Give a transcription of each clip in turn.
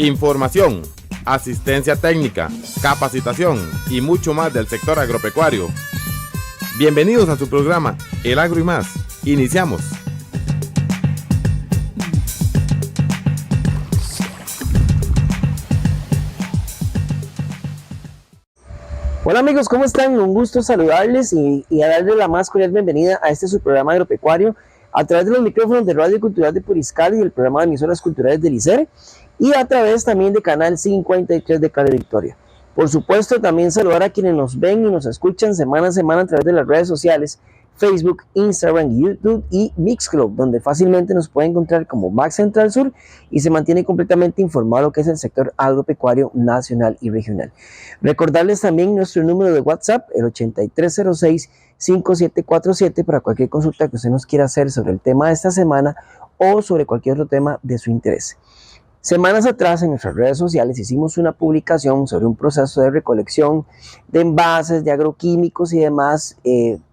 Información, asistencia técnica, capacitación y mucho más del sector agropecuario. Bienvenidos a su programa El Agro y Más. Iniciamos. Hola amigos, ¿cómo están? Un gusto saludarles y a darles la más cordial bienvenida a este su programa agropecuario a través de los micrófonos de Radio Cultural de Puriscal y del programa de emisoras culturales del ICER y a través también de Canal 53 de Cali Victoria. Por supuesto, también saludar a quienes nos ven y nos escuchan semana a semana a través de las redes sociales, Facebook, Instagram, YouTube y Mixcloud, donde fácilmente nos puede encontrar como Max Central Sur y se mantiene completamente informado lo que es el sector agropecuario nacional y regional. Recordarles también nuestro número de WhatsApp, el 8306-5747, para cualquier consulta que usted nos quiera hacer sobre el tema de esta semana o sobre cualquier otro tema de su interés. Semanas atrás en nuestras redes sociales hicimos una publicación sobre un proceso de recolección de envases, de agroquímicos y demás,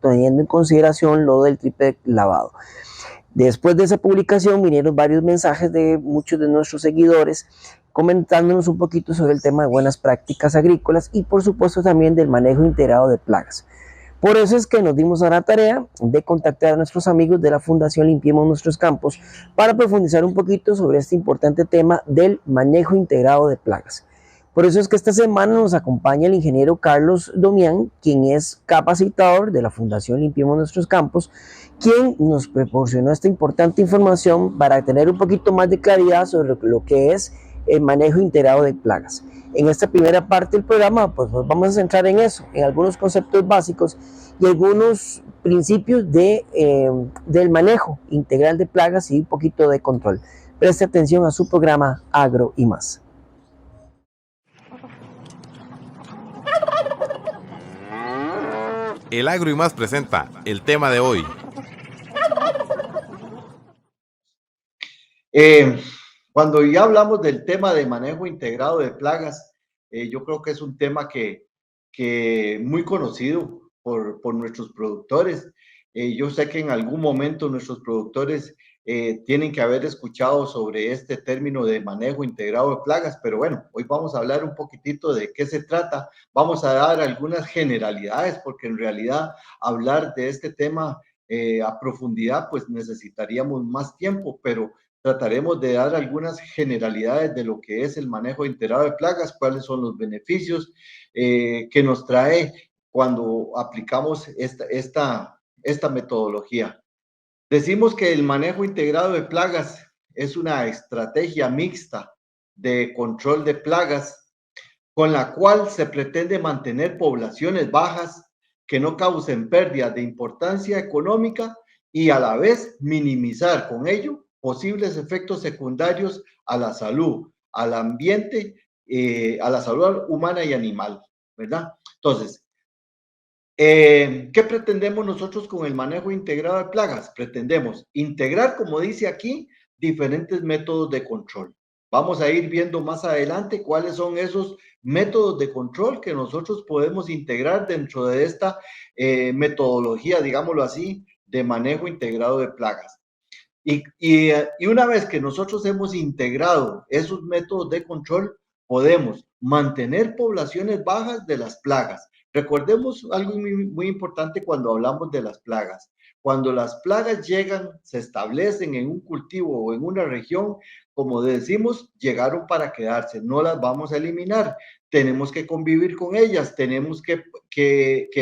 teniendo en consideración lo del triple lavado. Después de esa publicación vinieron varios mensajes de muchos de nuestros seguidores comentándonos un poquito sobre el tema de buenas prácticas agrícolas y por supuesto también del manejo integrado de plagas. Por eso es que nos dimos a la tarea de contactar a nuestros amigos de la Fundación Limpiemos Nuestros Campos para profundizar un poquito sobre este importante tema del manejo integrado de plagas. Por eso es que esta semana nos acompaña el ingeniero Carlos Domián, quien es capacitador de la Fundación Limpiemos Nuestros Campos, quien nos proporcionó esta importante información para tener un poquito más de claridad sobre lo que es el manejo integrado de plagas. En esta primera parte del programa, pues nos vamos a centrar en eso, en algunos conceptos básicos y algunos principios del manejo integral de plagas y un poquito de control. Preste atención a su programa Agro y Más. El Agro y Más presenta el tema de hoy. Cuando ya hablamos del tema de manejo integrado de plagas, yo creo que es un tema que muy conocido por nuestros productores. Yo sé que en algún momento nuestros productores tienen que haber escuchado sobre este término de manejo integrado de plagas, pero bueno, hoy vamos a hablar un poquitito de qué se trata. Vamos a dar algunas generalidades, porque en realidad hablar de este tema a profundidad, pues necesitaríamos más tiempo, pero trataremos de dar algunas generalidades de lo que es el manejo integrado de plagas, cuáles son los beneficios que nos trae cuando aplicamos esta metodología. Decimos que el manejo integrado de plagas es una estrategia mixta de control de plagas con la cual se pretende mantener poblaciones bajas que no causen pérdida de importancia económica y a la vez minimizar con ello posibles efectos secundarios a la salud, al ambiente, a la salud humana y animal, ¿verdad? Entonces, ¿qué pretendemos nosotros con el manejo integrado de plagas? Pretendemos integrar, como dice aquí, diferentes métodos de control. Vamos a ir viendo más adelante cuáles son esos métodos de control que nosotros podemos integrar dentro de esta metodología, digámoslo así, de manejo integrado de plagas. Y una vez que nosotros hemos integrado esos métodos de control, podemos mantener poblaciones bajas de las plagas. Recordemos algo muy importante cuando hablamos de las plagas. Cuando las plagas llegan, se establecen en un cultivo o en una región, como decimos, llegaron para quedarse, no las vamos a eliminar. Tenemos que convivir con ellas, tenemos que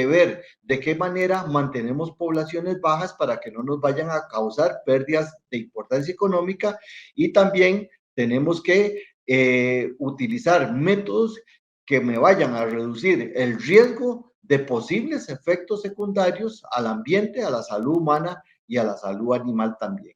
ver de qué manera mantenemos poblaciones bajas para que no nos vayan a causar pérdidas de importancia económica, y también tenemos que utilizar métodos que me vayan a reducir el riesgo de posibles efectos secundarios al ambiente, a la salud humana y a la salud animal también.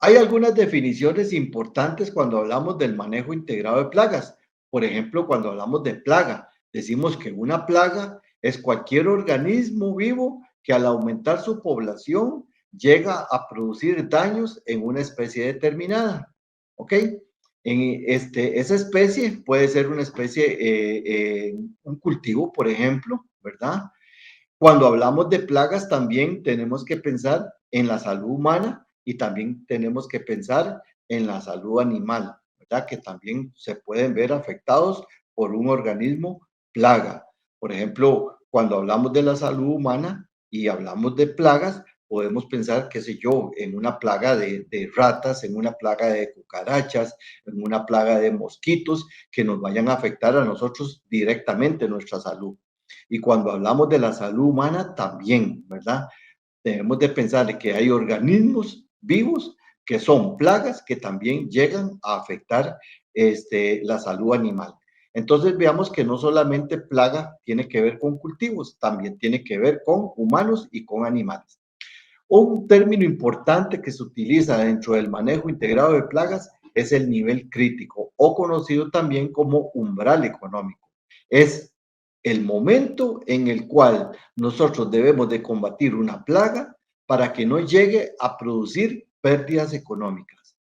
Hay algunas definiciones importantes cuando hablamos del manejo integrado de plagas. Por ejemplo, cuando hablamos de plaga, decimos que una plaga es cualquier organismo vivo que al aumentar su población llega a producir daños en una especie determinada. ¿Ok? Esa especie puede ser una especie, un cultivo, por ejemplo, ¿verdad? Cuando hablamos de plagas, también tenemos que pensar en la salud humana y también tenemos que pensar en la salud animal, ¿verdad? Que también se pueden ver afectados por un organismo plaga. Por ejemplo, cuando hablamos de la salud humana y hablamos de plagas, podemos pensar, qué sé yo, en una plaga de ratas, en una plaga de cucarachas, en una plaga de mosquitos que nos vayan a afectar a nosotros directamente nuestra salud. Y cuando hablamos de la salud humana, también, ¿verdad? Debemos de pensar de que hay organismos vivos que son plagas que también llegan a afectar la salud animal. Entonces veamos que no solamente plaga tiene que ver con cultivos, también tiene que ver con humanos y con animales. Un término importante que se utiliza dentro del manejo integrado de plagas es el nivel crítico o conocido también como umbral económico. Es el momento en el cual nosotros debemos de combatir una plaga para que no llegue a producir pérdidas económicas.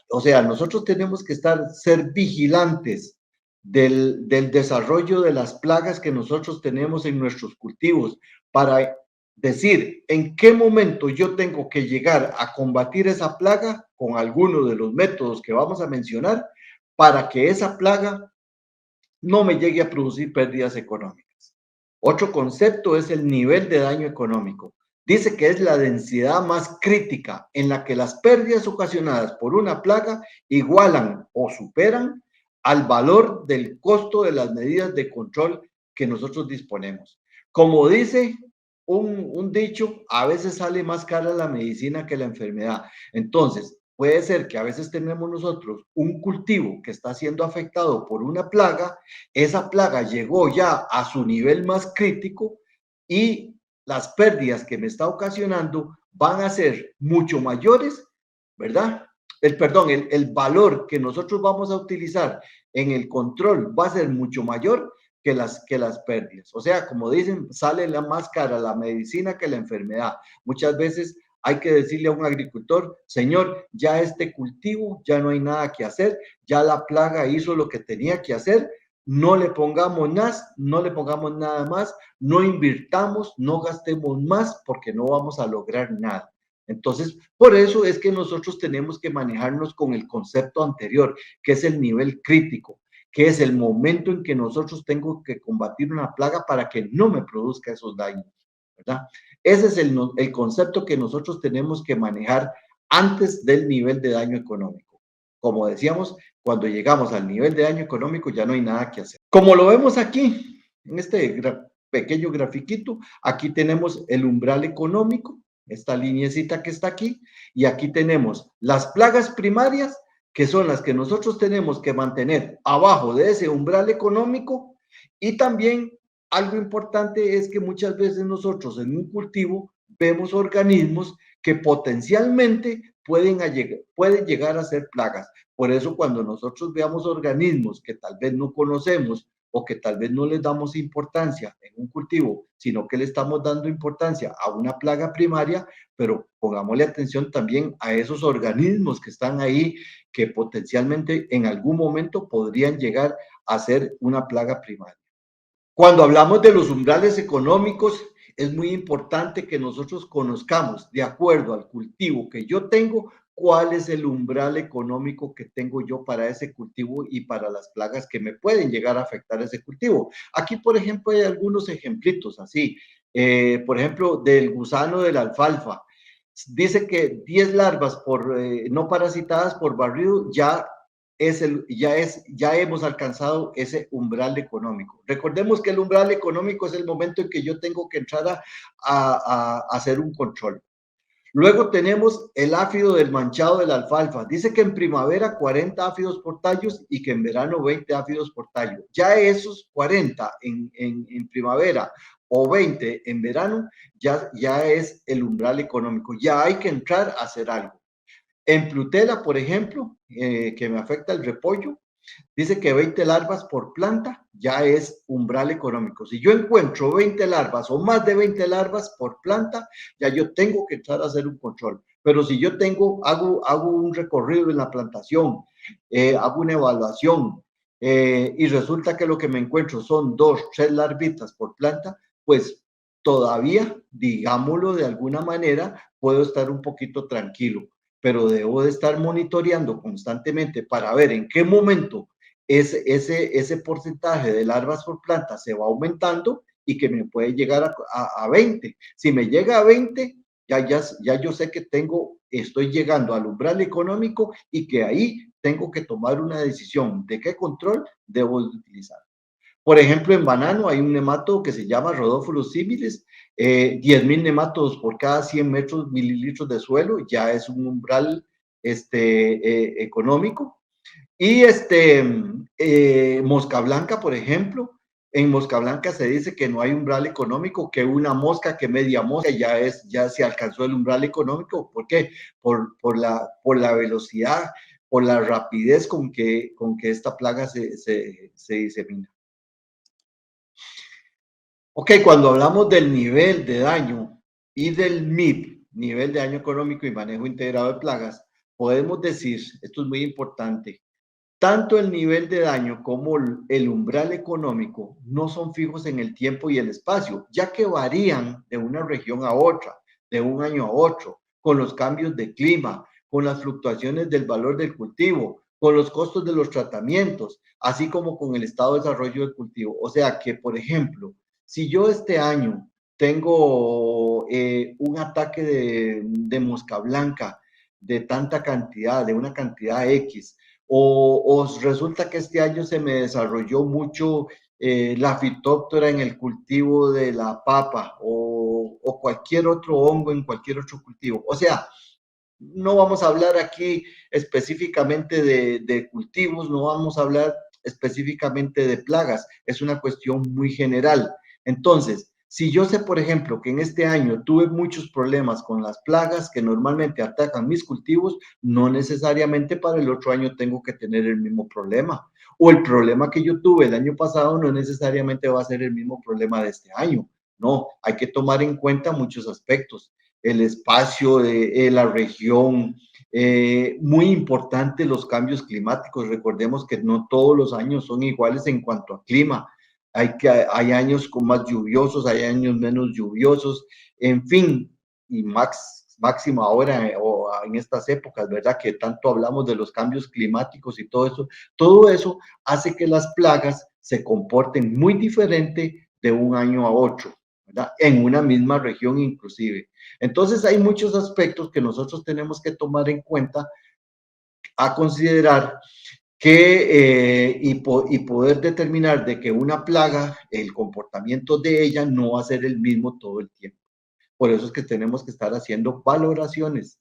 O sea, nosotros tenemos que ser vigilantes del desarrollo de las plagas que nosotros tenemos en nuestros cultivos para decir en qué momento yo tengo que llegar a combatir esa plaga con alguno de los métodos que vamos a mencionar para que esa plaga no me llegue a producir pérdidas económicas. Otro concepto es el nivel de daño económico. Dice que es la densidad más crítica en la que las pérdidas ocasionadas por una plaga igualan o superan al valor del costo de las medidas de control que nosotros disponemos. Como dice un dicho, a veces sale más cara la medicina que la enfermedad. Entonces, puede ser que a veces tenemos nosotros un cultivo que está siendo afectado por una plaga, esa plaga llegó ya a su nivel más crítico y las pérdidas que me está ocasionando van a ser mucho mayores, ¿verdad? El valor que nosotros vamos a utilizar en el control va a ser mucho mayor que las pérdidas. O sea, como dicen, sale la más cara la medicina que la enfermedad. Muchas veces hay que decirle a un agricultor, señor, ya este cultivo, ya no hay nada que hacer, ya la plaga hizo lo que tenía que hacer, no le pongamos más, no le pongamos nada más, no invirtamos, no gastemos más porque no vamos a lograr nada. Entonces, por eso es que nosotros tenemos que manejarnos con el concepto anterior, que es el nivel crítico, que es el momento en que nosotros tengo que combatir una plaga para que no me produzca esos daños, ¿verdad? Ese es el concepto que nosotros tenemos que manejar antes del nivel de daño económico. Como decíamos, cuando llegamos al nivel de daño económico ya no hay nada que hacer. Como lo vemos aquí, en este pequeño grafiquito, aquí tenemos el umbral económico, esta lineecita que está aquí, y aquí tenemos las plagas primarias, que son las que nosotros tenemos que mantener abajo de ese umbral económico, y también algo importante es que muchas veces nosotros en un cultivo vemos organismos que potencialmente pueden llegar a ser plagas. Por eso cuando nosotros veamos organismos que tal vez no conocemos o que tal vez no les damos importancia en un cultivo, sino que le estamos dando importancia a una plaga primaria, pero pongámosle atención también a esos organismos que están ahí, que potencialmente en algún momento podrían llegar a ser una plaga primaria. Cuando hablamos de los umbrales económicos, es muy importante que nosotros conozcamos, de acuerdo al cultivo que yo tengo, cuál es el umbral económico que tengo yo para ese cultivo y para las plagas que me pueden llegar a afectar ese cultivo. Aquí, por ejemplo, hay algunos ejemplitos así. Por ejemplo, del gusano de la alfalfa. Dice que 10 larvas no parasitadas por barrido ya hemos alcanzado ese umbral económico. Recordemos que el umbral económico es el momento en que yo tengo que entrar a hacer un control. Luego tenemos el áfido del manchado de la alfalfa. Dice que en primavera 40 áfidos por tallos y que en verano 20 áfidos por tallo. Ya esos 40 en primavera o 20 en verano ya es el umbral económico. Ya hay que entrar a hacer algo. En Plutela, por ejemplo, que me afecta el repollo, dice que 20 larvas por planta ya es umbral económico. Si yo encuentro 20 larvas o más de 20 larvas por planta, ya yo tengo que entrar a hacer un control. Pero si yo hago un recorrido en la plantación, hago una evaluación y resulta que lo que me encuentro son 2, 3 larvitas por planta, pues todavía, digámoslo de alguna manera, puedo estar un poquito tranquilo. pero debo de estar monitoreando constantemente para ver en qué momento ese porcentaje de larvas por planta se va aumentando y que me puede llegar a 20. Si me llega a 20, ya yo sé que estoy llegando al umbral económico y que ahí tengo que tomar una decisión de qué control debo utilizar. Por ejemplo, en banano hay un nematodo que se llama Rhodophyllus similis, 10.000 nematodos por cada 100 mililitros de suelo, ya es un umbral económico. Y mosca blanca, por ejemplo, en mosca blanca se dice que no hay umbral económico, que una mosca, que media mosca ya se alcanzó el umbral económico. ¿Por qué? Por la velocidad, por la rapidez con que esta plaga se disemina. Ok, cuando hablamos del nivel de daño y del MIP, nivel de daño económico y manejo integrado de plagas, podemos decir, esto es muy importante, tanto el nivel de daño como el umbral económico no son fijos en el tiempo y el espacio, ya que varían de una región a otra, de un año a otro, con los cambios de clima, con las fluctuaciones del valor del cultivo, con los costos de los tratamientos, así como con el estado de desarrollo del cultivo. O sea que, por ejemplo, si yo este año tengo un ataque de mosca blanca de tanta cantidad, de una cantidad X, o resulta que este año se me desarrolló mucho la fitóptora en el cultivo de la papa o cualquier otro hongo en cualquier otro cultivo. O sea, no vamos a hablar aquí específicamente de cultivos, no vamos a hablar específicamente de plagas, es una cuestión muy general. Entonces, si yo sé, por ejemplo, que en este año tuve muchos problemas con las plagas que normalmente atacan mis cultivos, no necesariamente para el otro año tengo que tener el mismo problema. O el problema que yo tuve el año pasado no necesariamente va a ser el mismo problema de este año. No, hay que tomar en cuenta muchos aspectos. El espacio de la región, muy importante los cambios climáticos. Recordemos que no todos los años son iguales en cuanto a clima. Hay años con más lluviosos, hay años menos lluviosos, en fin, y máximo ahora o en estas épocas, ¿verdad? Que tanto hablamos de los cambios climáticos y todo eso hace que las plagas se comporten muy diferente de un año a otro, ¿verdad? En una misma región inclusive. Entonces hay muchos aspectos que nosotros tenemos que tomar en cuenta, a considerar y poder determinar de que una plaga, el comportamiento de ella no va a ser el mismo todo el tiempo. Por eso es que tenemos que estar haciendo valoraciones.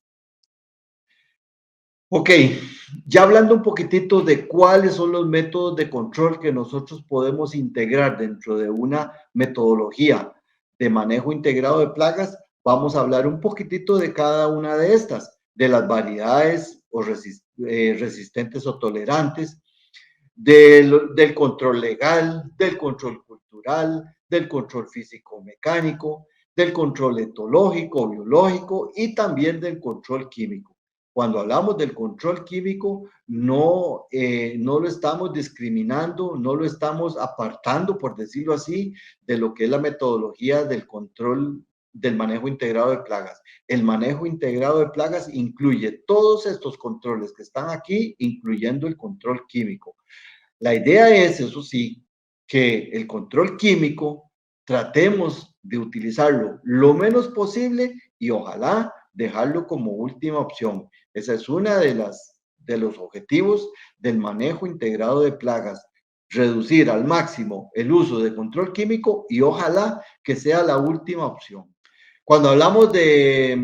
Ok, ya hablando un poquitito de cuáles son los métodos de control que nosotros podemos integrar dentro de una metodología de manejo integrado de plagas, vamos a hablar un poquitito de cada una de estas, de las variedades o resistentes o tolerantes, del control legal, del control cultural, del control físico-mecánico, del control etológico, biológico y también del control químico. Cuando hablamos del control químico, no lo estamos discriminando, no lo estamos apartando, por decirlo así, de lo que es la metodología del control del manejo integrado de plagas. El manejo integrado de plagas incluye todos estos controles que están aquí, incluyendo el control químico. La idea es, eso sí, que el control químico tratemos de utilizarlo lo menos posible y ojalá dejarlo como última opción. Esa es una de los objetivos del manejo integrado de plagas, reducir al máximo el uso de control químico y ojalá que sea la última opción. Cuando hablamos de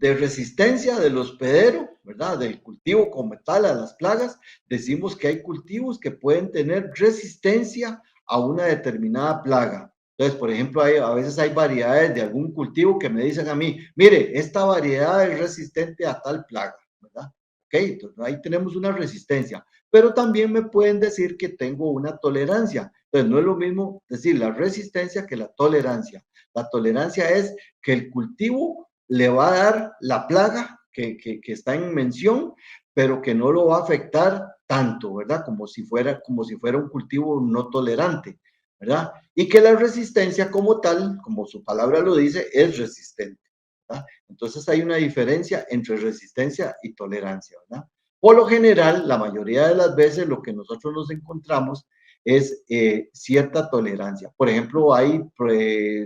resistencia del hospedero, ¿verdad? Del cultivo como tal a las plagas, decimos que hay cultivos que pueden tener resistencia a una determinada plaga. Entonces, por ejemplo, a veces hay variedades de algún cultivo que me dicen a mí, mire, esta variedad es resistente a tal plaga, ¿verdad? Ok, entonces ahí tenemos una resistencia, pero también me pueden decir que tengo una tolerancia. Entonces, no es lo mismo decir la resistencia que la tolerancia. La tolerancia es que el cultivo le va a dar la plaga que está en mención, pero que no lo va a afectar tanto, ¿verdad? Como si fuera un cultivo no tolerante, ¿verdad? Y que la resistencia como tal, como su palabra lo dice, es resistente. ¿verdad? Entonces hay una diferencia entre resistencia y tolerancia, ¿verdad? Por lo general, la mayoría de las veces lo que nosotros nos encontramos es cierta tolerancia. Por ejemplo,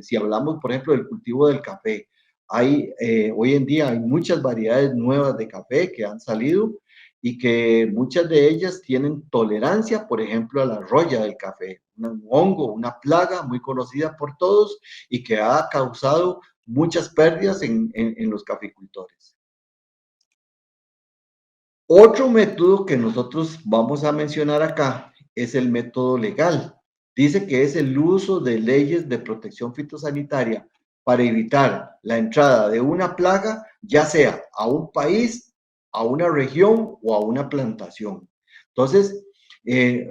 si hablamos, por ejemplo, del cultivo del café, hoy en día hay muchas variedades nuevas de café que han salido y que muchas de ellas tienen tolerancia, por ejemplo, a la roya del café, un hongo, una plaga muy conocida por todos y que ha causado muchas pérdidas en los caficultores. Otro método que nosotros vamos a mencionar acá es el método legal. Dice que es el uso de leyes de protección fitosanitaria para evitar la entrada de una plaga, ya sea a un país, a una región o a una plantación. Entonces,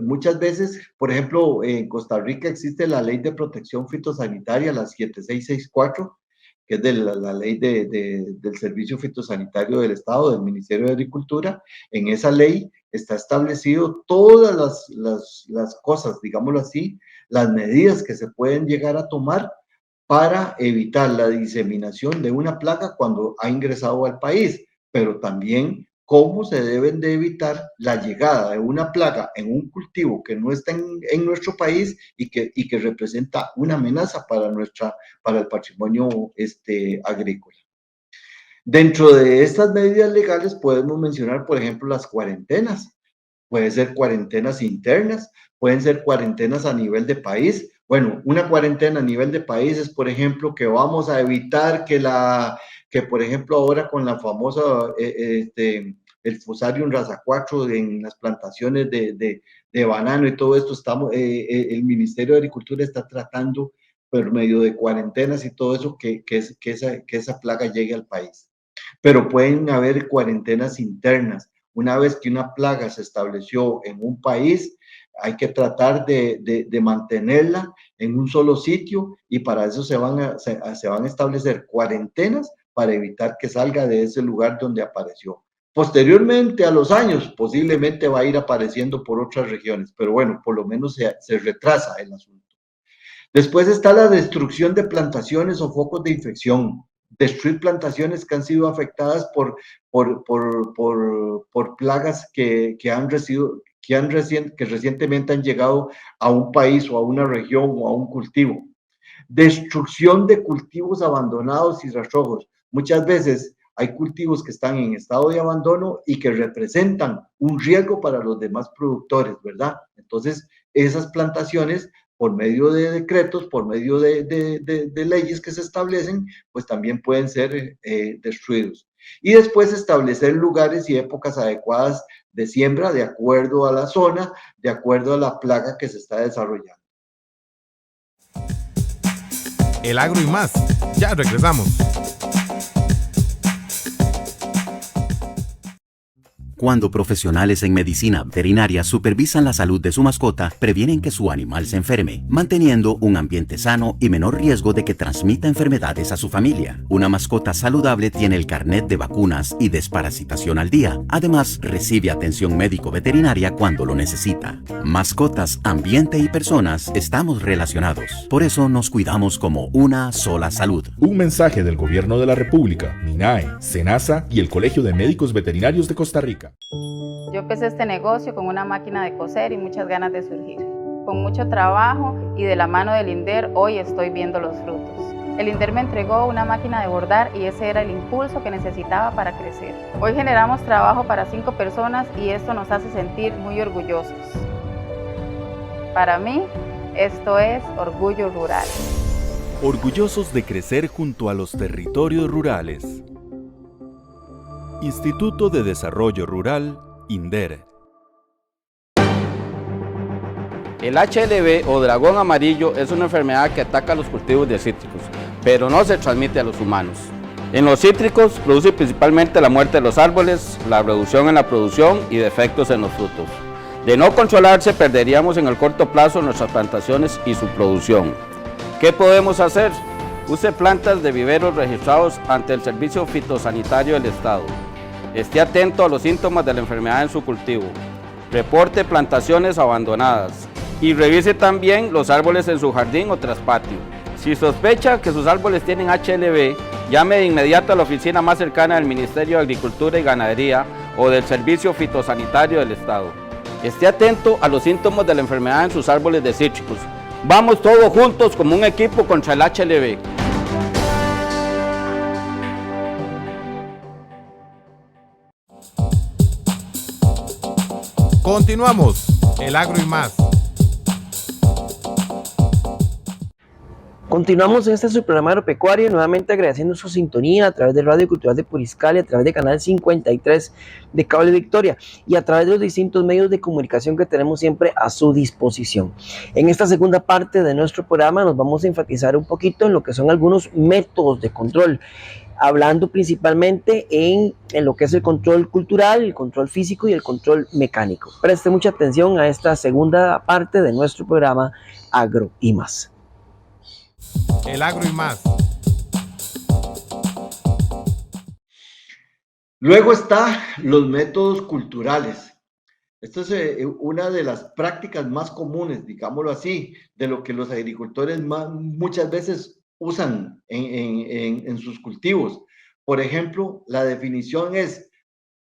muchas veces, por ejemplo, en Costa Rica existe la ley de protección fitosanitaria, la 7664, que es de la ley del Servicio Fitosanitario del Estado, del Ministerio de Agricultura. En esa ley está establecido todas las cosas, digámoslo así, las medidas que se pueden llegar a tomar para evitar la diseminación de una plaga cuando ha ingresado al país, pero también cómo se deben de evitar la llegada de una plaga en un cultivo que no está en nuestro país y que representa una amenaza para el patrimonio agrícola. Dentro de estas medidas legales podemos mencionar, por ejemplo, las cuarentenas. Pueden ser cuarentenas internas, pueden ser cuarentenas a nivel de país. Bueno, una cuarentena a nivel de país es, por ejemplo, que vamos a evitar que por ejemplo, ahora con la famosa, el Fusarium raza 4 en las plantaciones de banano y todo esto, el Ministerio de Agricultura está tratando por medio de cuarentenas y todo eso que esa plaga llegue al país. Pero pueden haber cuarentenas internas. Una vez que una plaga se estableció en un país, hay que tratar de mantenerla en un solo sitio y para eso se van a establecer cuarentenas para evitar que salga de ese lugar donde apareció. Posteriormente, a los años, posiblemente va a ir apareciendo por otras regiones, pero bueno, por lo menos se retrasa el asunto. Después está la destrucción de plantaciones o focos de infección. Destruir plantaciones que han sido afectadas por plagas que recientemente han llegado a un país o a una región o a un cultivo. Destrucción de cultivos abandonados y rastrojos. Muchas veces hay cultivos que están en estado de abandono y que representan un riesgo para los demás productores, ¿verdad? Entonces, esas plantaciones, por medio de decretos, por medio de leyes que se establecen, pues también pueden ser destruidos. Y después establecer lugares y épocas adecuadas de siembra de acuerdo a la zona, de acuerdo a la plaga que se está desarrollando. El agro y más. Ya regresamos. Cuando profesionales en medicina veterinaria supervisan la salud de su mascota, previenen que su animal se enferme, manteniendo un ambiente sano y menor riesgo de que transmita enfermedades a su familia. Una mascota saludable tiene el carnet de vacunas y desparasitación al día. Además, recibe atención médico-veterinaria cuando lo necesita. Mascotas, ambiente y personas estamos relacionados. Por eso nos cuidamos como una sola salud. Un mensaje del Gobierno de la República, MINAE, SENASA y el Colegio de Médicos Veterinarios de Costa Rica. Yo empecé este negocio con una máquina de coser y muchas ganas de surgir. Con mucho trabajo y de la mano del INDER, hoy estoy viendo los frutos. El INDER me entregó una máquina de bordar y ese era el impulso que necesitaba para crecer. Hoy generamos trabajo para 5 personas y esto nos hace sentir muy orgullosos. Para mí, esto es Orgullo Rural. Orgullosos de crecer junto a los territorios rurales. Instituto de Desarrollo Rural, INDER. El HLB o dragón amarillo es una enfermedad que ataca a los cultivos de cítricos, pero no se transmite a los humanos. En los cítricos produce principalmente la muerte de los árboles, la reducción en la producción y defectos en los frutos. De no controlarse, perderíamos en el corto plazo nuestras plantaciones y su producción. ¿Qué podemos hacer? Use plantas de viveros registrados ante el Servicio Fitosanitario del Estado. Esté atento a los síntomas de la enfermedad en su cultivo. Reporte plantaciones abandonadas. Y revise también los árboles en su jardín o traspatio. Si sospecha que sus árboles tienen HLB, Llame de inmediato a la oficina más cercana del Ministerio de Agricultura y Ganadería o del Servicio Fitosanitario del Estado. Esté atento a los síntomas de la enfermedad en sus árboles de cítricos. Vamos todos juntos como un equipo contra el HLB. Continuamos, el agro y más. Continuamos en este su programa agropecuario, nuevamente agradeciendo su sintonía a través de Radio Cultural de Puriscal, a través de Canal 53 de Cable Victoria y a través de los distintos medios de comunicación que tenemos siempre a su disposición. En esta segunda parte de nuestro programa nos vamos a enfatizar un poquito en lo que son algunos métodos de control, hablando principalmente en lo que es el control cultural, el control físico y el control mecánico. Preste mucha atención a esta segunda parte de nuestro programa Agro y Más. El agro y más. Luego está los métodos culturales. Esta es una de las prácticas más comunes, digámoslo así, de lo que los agricultores muchas veces usan en sus cultivos. Por ejemplo, la definición es: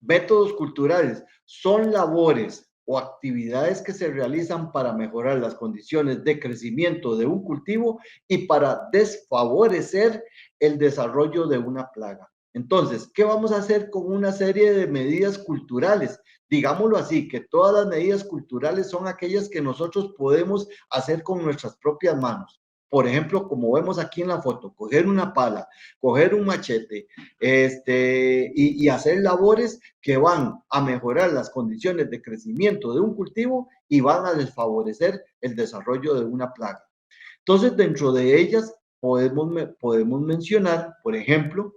métodos culturales son labores o actividades que se realizan para mejorar las condiciones de crecimiento de un cultivo y para desfavorecer el desarrollo de una plaga. Entonces, ¿qué vamos a hacer con una serie de medidas culturales? Digámoslo así, que todas las medidas culturales son aquellas que nosotros podemos hacer con nuestras propias manos. Por ejemplo, como vemos aquí en la foto, coger una pala, coger un machete, y hacer labores que van a mejorar las condiciones de crecimiento de un cultivo y van a desfavorecer el desarrollo de una plaga. Entonces, dentro de ellas podemos mencionar, por ejemplo,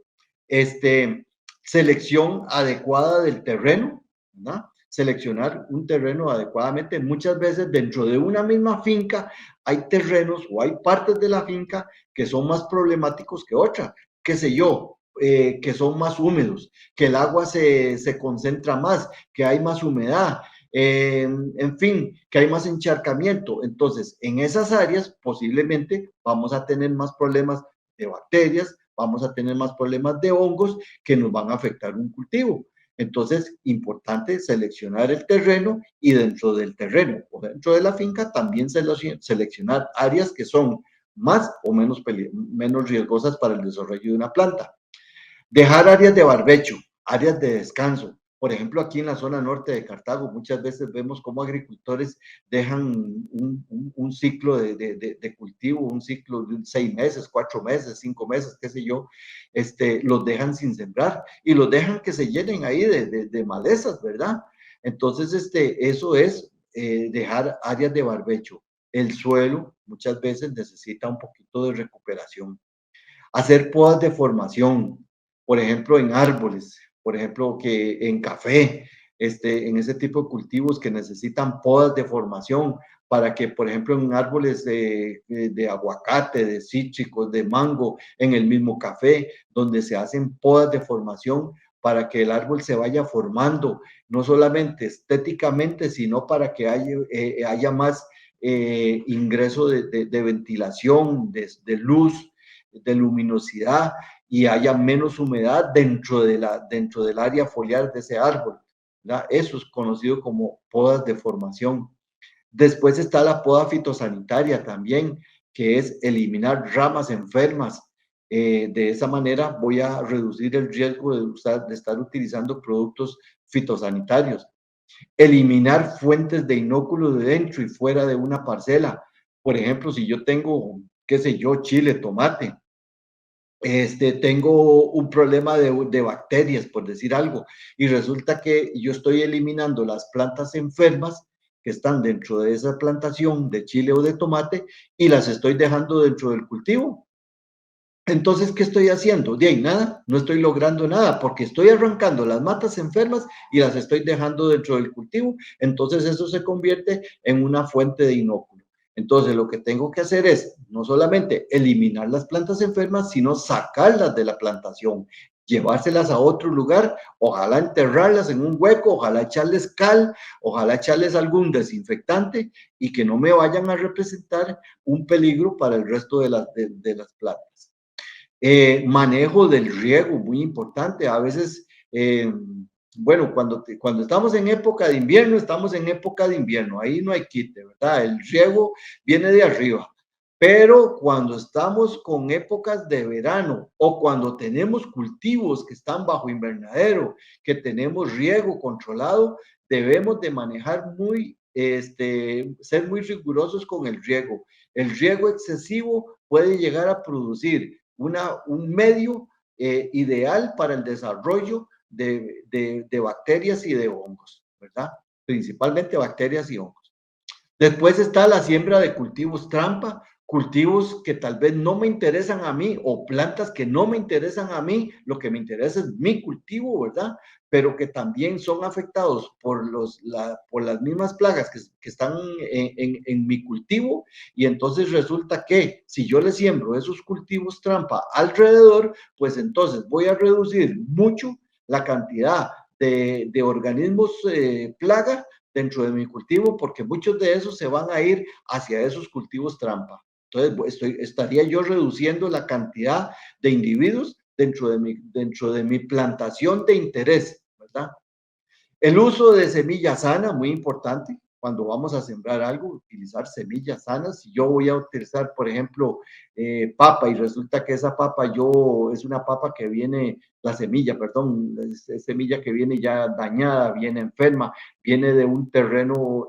selección adecuada del terreno, ¿no? Seleccionar un terreno adecuadamente. Muchas veces dentro de una misma finca hay terrenos o hay partes de la finca que son más problemáticos que otras, qué sé yo, que son más húmedos, que el agua se concentra más, que hay más humedad, en fin, que hay más encharcamiento. Entonces, en esas áreas posiblemente vamos a tener más problemas de bacterias, vamos a tener más problemas de hongos que nos van a afectar un cultivo. Entonces, importante seleccionar el terreno y dentro del terreno o dentro de la finca también seleccionar áreas que son más o menos riesgosas para el desarrollo de una planta. Dejar áreas de barbecho, áreas de descanso. Por ejemplo, aquí en la zona norte de Cartago, muchas veces vemos cómo agricultores dejan un ciclo de cultivo, un ciclo de 6 meses, 4 meses, 5 meses, qué sé yo, los dejan sin sembrar y los dejan que se llenen ahí de malezas, ¿verdad? Entonces, eso es dejar áreas de barbecho. El suelo muchas veces necesita un poquito de recuperación. Hacer podas de formación, por ejemplo, en árboles, por ejemplo, que en café, en ese tipo de cultivos que necesitan podas de formación para que, por ejemplo, en árboles de aguacate, de cítricos, de mango, en el mismo café, donde se hacen podas de formación para que el árbol se vaya formando, no solamente estéticamente, sino para que haya más ingreso de ventilación, de luz, de luminosidad, y haya menos humedad dentro del área foliar de ese árbol, ¿verdad? Eso es conocido como podas de formación. Después está la poda fitosanitaria también, que es eliminar ramas enfermas. De esa manera voy a reducir el riesgo de estar utilizando productos fitosanitarios. Eliminar fuentes de inóculo de dentro y fuera de una parcela. Por ejemplo, si yo tengo, qué sé yo, chile, tomate, tengo un problema de bacterias, por decir algo, y resulta que yo estoy eliminando las plantas enfermas que están dentro de esa plantación de chile o de tomate y las estoy dejando dentro del cultivo. Entonces, ¿qué estoy haciendo? De ahí nada, no estoy logrando nada porque estoy arrancando las matas enfermas y las estoy dejando dentro del cultivo. Entonces, eso se convierte en una fuente de inóculo. Entonces, lo que tengo que hacer es no solamente eliminar las plantas enfermas, sino sacarlas de la plantación, llevárselas a otro lugar, ojalá enterrarlas en un hueco, ojalá echarles cal, ojalá echarles algún desinfectante y que no me vayan a representar un peligro para el resto de las plantas. Manejo del riego, muy importante. A veces, bueno, cuando estamos en época de invierno, estamos en época de invierno. Ahí no hay quite, ¿verdad? El riego viene de arriba. Pero cuando estamos con épocas de verano o cuando tenemos cultivos que están bajo invernadero, que tenemos riego controlado, debemos de manejar ser muy rigurosos con el riego. El riego excesivo puede llegar a producir un medio ideal para el desarrollo de bacterias y de hongos, ¿verdad? Principalmente bacterias y hongos. Después está la siembra de cultivos trampa, cultivos que tal vez no me interesan a mí o plantas que no me interesan a mí, lo que me interesa es mi cultivo, ¿verdad? Pero que también son afectados por las mismas plagas que están en mi cultivo, y entonces resulta que si yo le siembro esos cultivos trampa alrededor, pues entonces voy a reducir mucho la cantidad de organismos plaga dentro de mi cultivo, porque muchos de esos se van a ir hacia esos cultivos trampa. Entonces, estaría yo reduciendo la cantidad de individuos dentro de mi plantación de interés, ¿verdad? El uso de semilla sana, muy importante. Cuando vamos a sembrar algo, utilizar semillas sanas. Si yo voy a utilizar, por ejemplo, papa, y resulta que esa papa es una papa que viene, la semilla, perdón, es semilla que viene ya dañada, viene enferma, viene de un terreno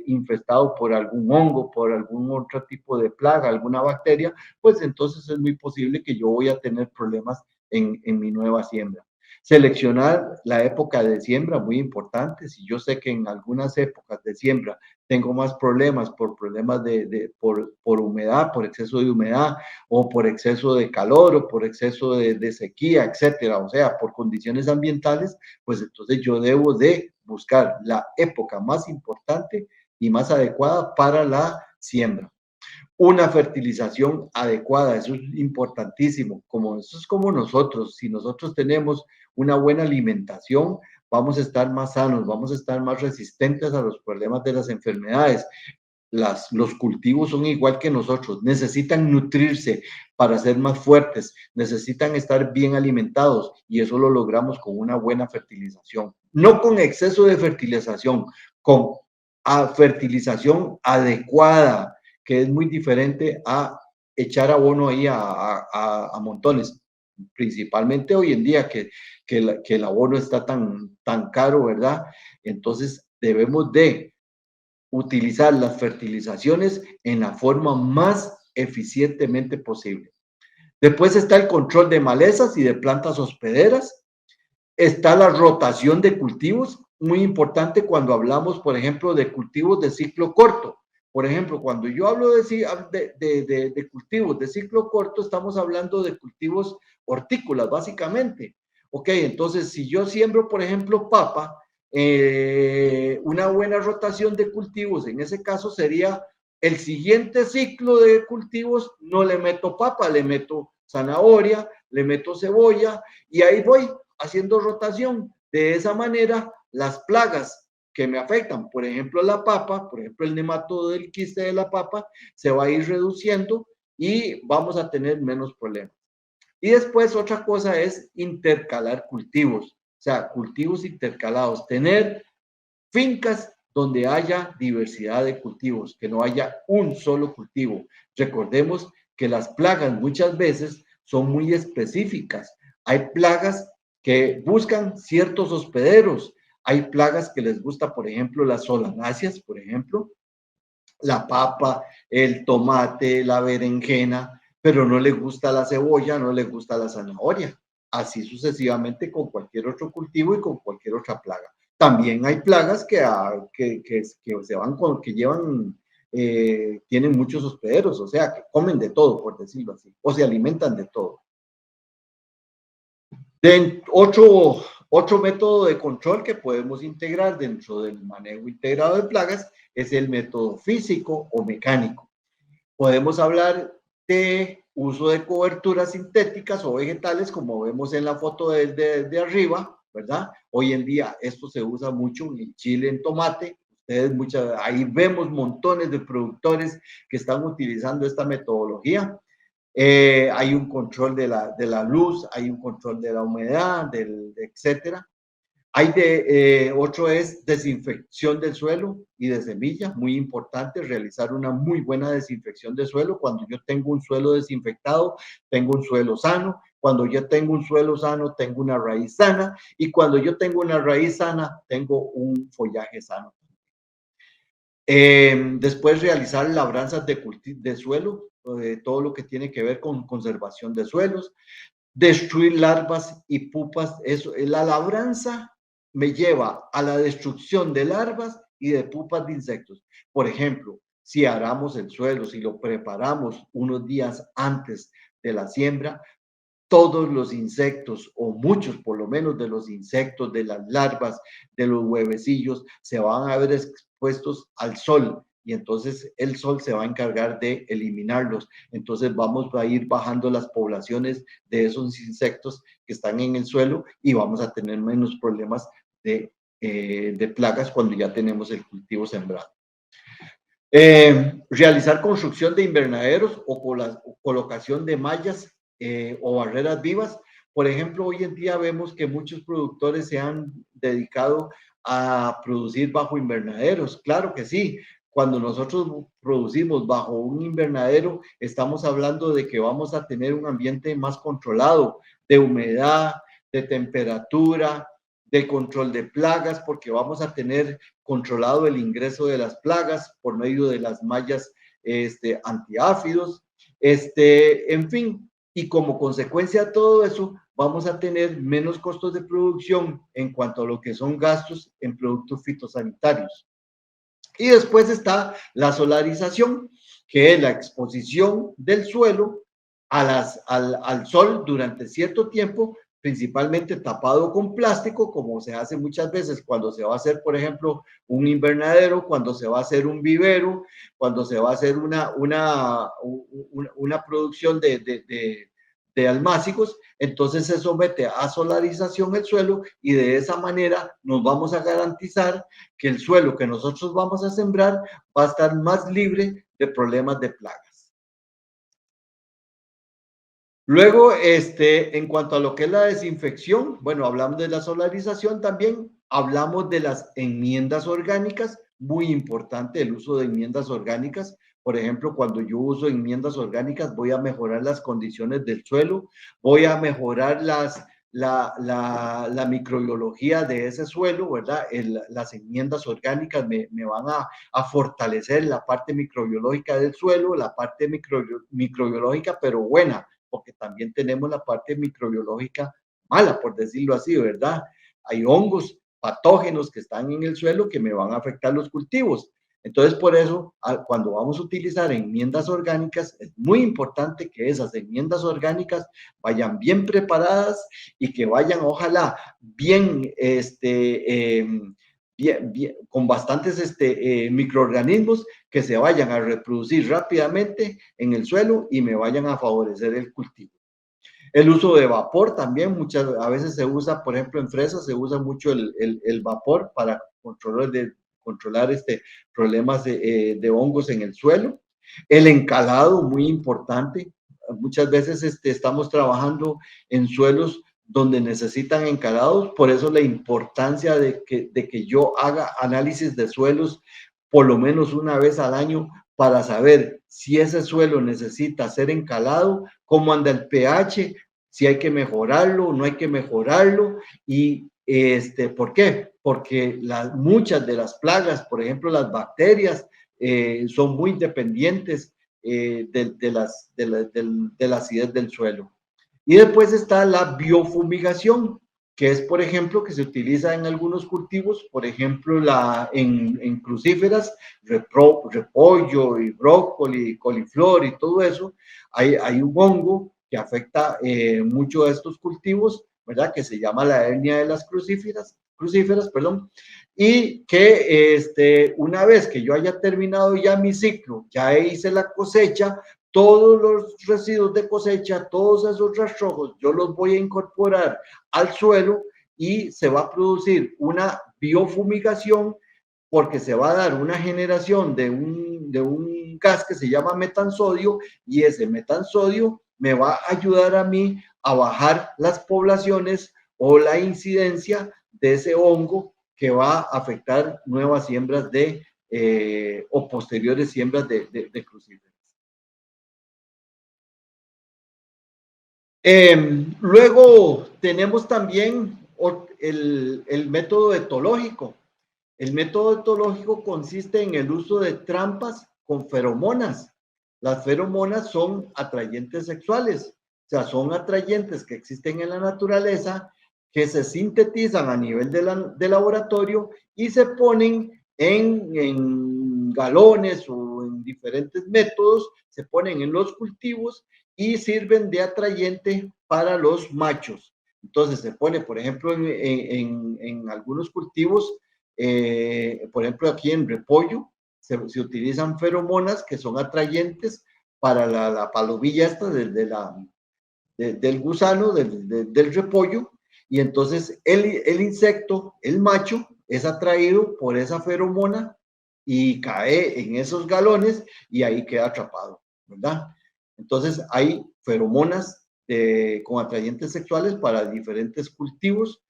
infestado por algún hongo, por algún otro tipo de plaga, alguna bacteria, pues entonces es muy posible que yo voy a tener problemas en mi nueva siembra. Seleccionar la época de siembra, muy importante. Si yo sé que en algunas épocas de siembra tengo más problemas por problemas por humedad, por exceso de humedad, o por exceso de calor, o por exceso de sequía, etcétera, o sea, por condiciones ambientales, pues entonces yo debo de buscar la época más importante y más adecuada para la siembra. Una fertilización adecuada, eso es importantísimo, eso es como nosotros. Si nosotros tenemos una buena alimentación, vamos a estar más sanos, vamos a estar más resistentes a los problemas de las enfermedades. Los cultivos son igual que nosotros, necesitan nutrirse para ser más fuertes, necesitan estar bien alimentados, y eso lo logramos con una buena fertilización. No con exceso de fertilización, con fertilización adecuada, que es muy diferente a echar abono ahí a montones, principalmente hoy en día que el abono está tan caro, ¿verdad? Entonces debemos de utilizar las fertilizaciones en la forma más eficientemente posible. Después está el control de malezas y de plantas hospederas. Está la rotación de cultivos, muy importante cuando hablamos, por ejemplo, de cultivos de ciclo corto. Por ejemplo, cuando yo hablo de cultivos de ciclo corto, estamos hablando de cultivos hortícolas, básicamente. Ok, entonces, si yo siembro, por ejemplo, papa, una buena rotación de cultivos, en ese caso sería el siguiente ciclo de cultivos, no le meto papa, le meto zanahoria, le meto cebolla, y ahí voy haciendo rotación. De esa manera, las plagas que me afectan, por ejemplo, la papa, por ejemplo, el nematodo del quiste de la papa, se va a ir reduciendo y vamos a tener menos problemas. Y después otra cosa es intercalar cultivos, o sea, cultivos intercalados, tener fincas donde haya diversidad de cultivos, que no haya un solo cultivo. Recordemos que las plagas muchas veces son muy específicas. Hay plagas que buscan ciertos hospederos. Hay plagas que les gusta, por ejemplo, las solanáceas, por ejemplo, la papa, el tomate, la berenjena, pero no les gusta la cebolla, no les gusta la zanahoria. Así sucesivamente con cualquier otro cultivo y con cualquier otra plaga. También hay plagas que se van que llevan, tienen muchos hospederos, o sea, que comen de todo, por decirlo así, o se alimentan de todo. Otro método de control que podemos integrar dentro del manejo integrado de plagas es el método físico o mecánico. Podemos hablar de uso de coberturas sintéticas o vegetales, como vemos en la foto de arriba, ¿verdad? Hoy en día esto se usa mucho en chile, en tomate. Ahí vemos montones de productores que están utilizando esta metodología. hay un control de la luz, hay un control de la humedad, etcétera. Otro es desinfección del suelo y de semilla, muy importante, realizar una muy buena desinfección de suelo. Cuando yo tengo un suelo desinfectado, tengo un suelo sano. Cuando yo tengo un suelo sano, tengo una raíz sana. Y cuando yo tengo una raíz sana, tengo un follaje sano. Después realizar labranzas de suelo, todo lo que tiene que ver con conservación de suelos, destruir larvas y pupas. La labranza me lleva a la destrucción de larvas y de pupas de insectos. Por ejemplo, si aramos el suelo, si lo preparamos unos días antes de la siembra, todos los insectos, o muchos por lo menos de los insectos, de las larvas, de los huevecillos, se van a ver expuestos al sol, y entonces el sol se va a encargar de eliminarlos. Entonces vamos a ir bajando las poblaciones de esos insectos que están en el suelo y vamos a tener menos problemas de plagas cuando ya tenemos el cultivo sembrado. Realizar construcción de invernaderos o colocación de mallas o barreras vivas. Por ejemplo, hoy en día vemos que muchos productores se han dedicado a producir bajo invernaderos. Claro que sí. Cuando nosotros producimos bajo un invernadero, estamos hablando de que vamos a tener un ambiente más controlado de humedad, de temperatura, de control de plagas, porque vamos a tener controlado el ingreso de las plagas por medio de las mallas antiáfidos, en fin, y como consecuencia de todo eso, vamos a tener menos costos de producción en cuanto a lo que son gastos en productos fitosanitarios. Y después está la solarización, que es la exposición del suelo al sol durante cierto tiempo, principalmente tapado con plástico, como se hace muchas veces cuando se va a hacer, por ejemplo, un invernadero, cuando se va a hacer un vivero, cuando se va a hacer una producción de almácigos. Entonces se somete a solarización el suelo y de esa manera nos vamos a garantizar que el suelo que nosotros vamos a sembrar va a estar más libre de problemas de plagas. Luego, en cuanto a lo que es la desinfección, bueno, hablamos de la solarización también, hablamos de las enmiendas orgánicas, muy importante el uso de enmiendas orgánicas. Por ejemplo, cuando yo uso enmiendas orgánicas, voy a mejorar las condiciones del suelo, voy a mejorar la microbiología de ese suelo, ¿verdad? Las enmiendas orgánicas me van a fortalecer la parte microbiológica del suelo, la parte microbiológica, pero buena, porque también tenemos la parte microbiológica mala, por decirlo así, ¿verdad? Hay hongos patógenos que están en el suelo que me van a afectar los cultivos. Entonces, por eso, cuando vamos a utilizar enmiendas orgánicas, es muy importante que esas enmiendas orgánicas vayan bien preparadas y que vayan, ojalá, bien, con bastantes microorganismos que se vayan a reproducir rápidamente en el suelo y me vayan a favorecer el cultivo. El uso de vapor también, a veces se usa, por ejemplo, en fresas se usa mucho el vapor para controlar problemas de hongos en el suelo. El encalado, muy importante. Muchas veces estamos trabajando en suelos donde necesitan encalados, por eso la importancia de que yo haga análisis de suelos por lo menos una vez al año para saber si ese suelo necesita ser encalado, cómo anda el pH, si hay que mejorarlo, no hay que mejorarlo. Y ¿por qué? Porque muchas de las plagas, por ejemplo las bacterias, son muy dependientes de la acidez del suelo. Y después está la biofumigación, que es, por ejemplo, que se utiliza en algunos cultivos, por ejemplo, en crucíferas, repollo y brócoli, coliflor y todo eso. Hay un hongo que afecta mucho a estos cultivos, ¿verdad? Que se llama la hernia de las crucíferas, y que una vez que yo haya terminado ya mi ciclo, ya hice la cosecha, todos los residuos de cosecha, todos esos rastrojos, yo los voy a incorporar al suelo y se va a producir una biofumigación porque se va a dar una generación de un gas que se llama metansodio y ese metansodio me va a ayudar a mí a bajar las poblaciones o la incidencia de ese hongo que va a afectar nuevas siembras o posteriores siembras de crucíferas. Luego tenemos también el método etológico. El método etológico consiste en el uso de trampas con feromonas. Las feromonas son atrayentes sexuales, o sea, son atrayentes que existen en la naturaleza, que se sintetizan a nivel de laboratorio y se ponen en galones o en diferentes métodos, se ponen en los cultivos y sirven de atrayente para los machos. Entonces se pone, por ejemplo, en algunos cultivos, por ejemplo, aquí en repollo, se utilizan feromonas que son atrayentes para la palomilla esta del gusano, del repollo, y entonces el insecto, el macho, es atraído por esa feromona y cae en esos galones y ahí queda atrapado, ¿verdad? Entonces hay feromonas con atrayentes sexuales para diferentes cultivos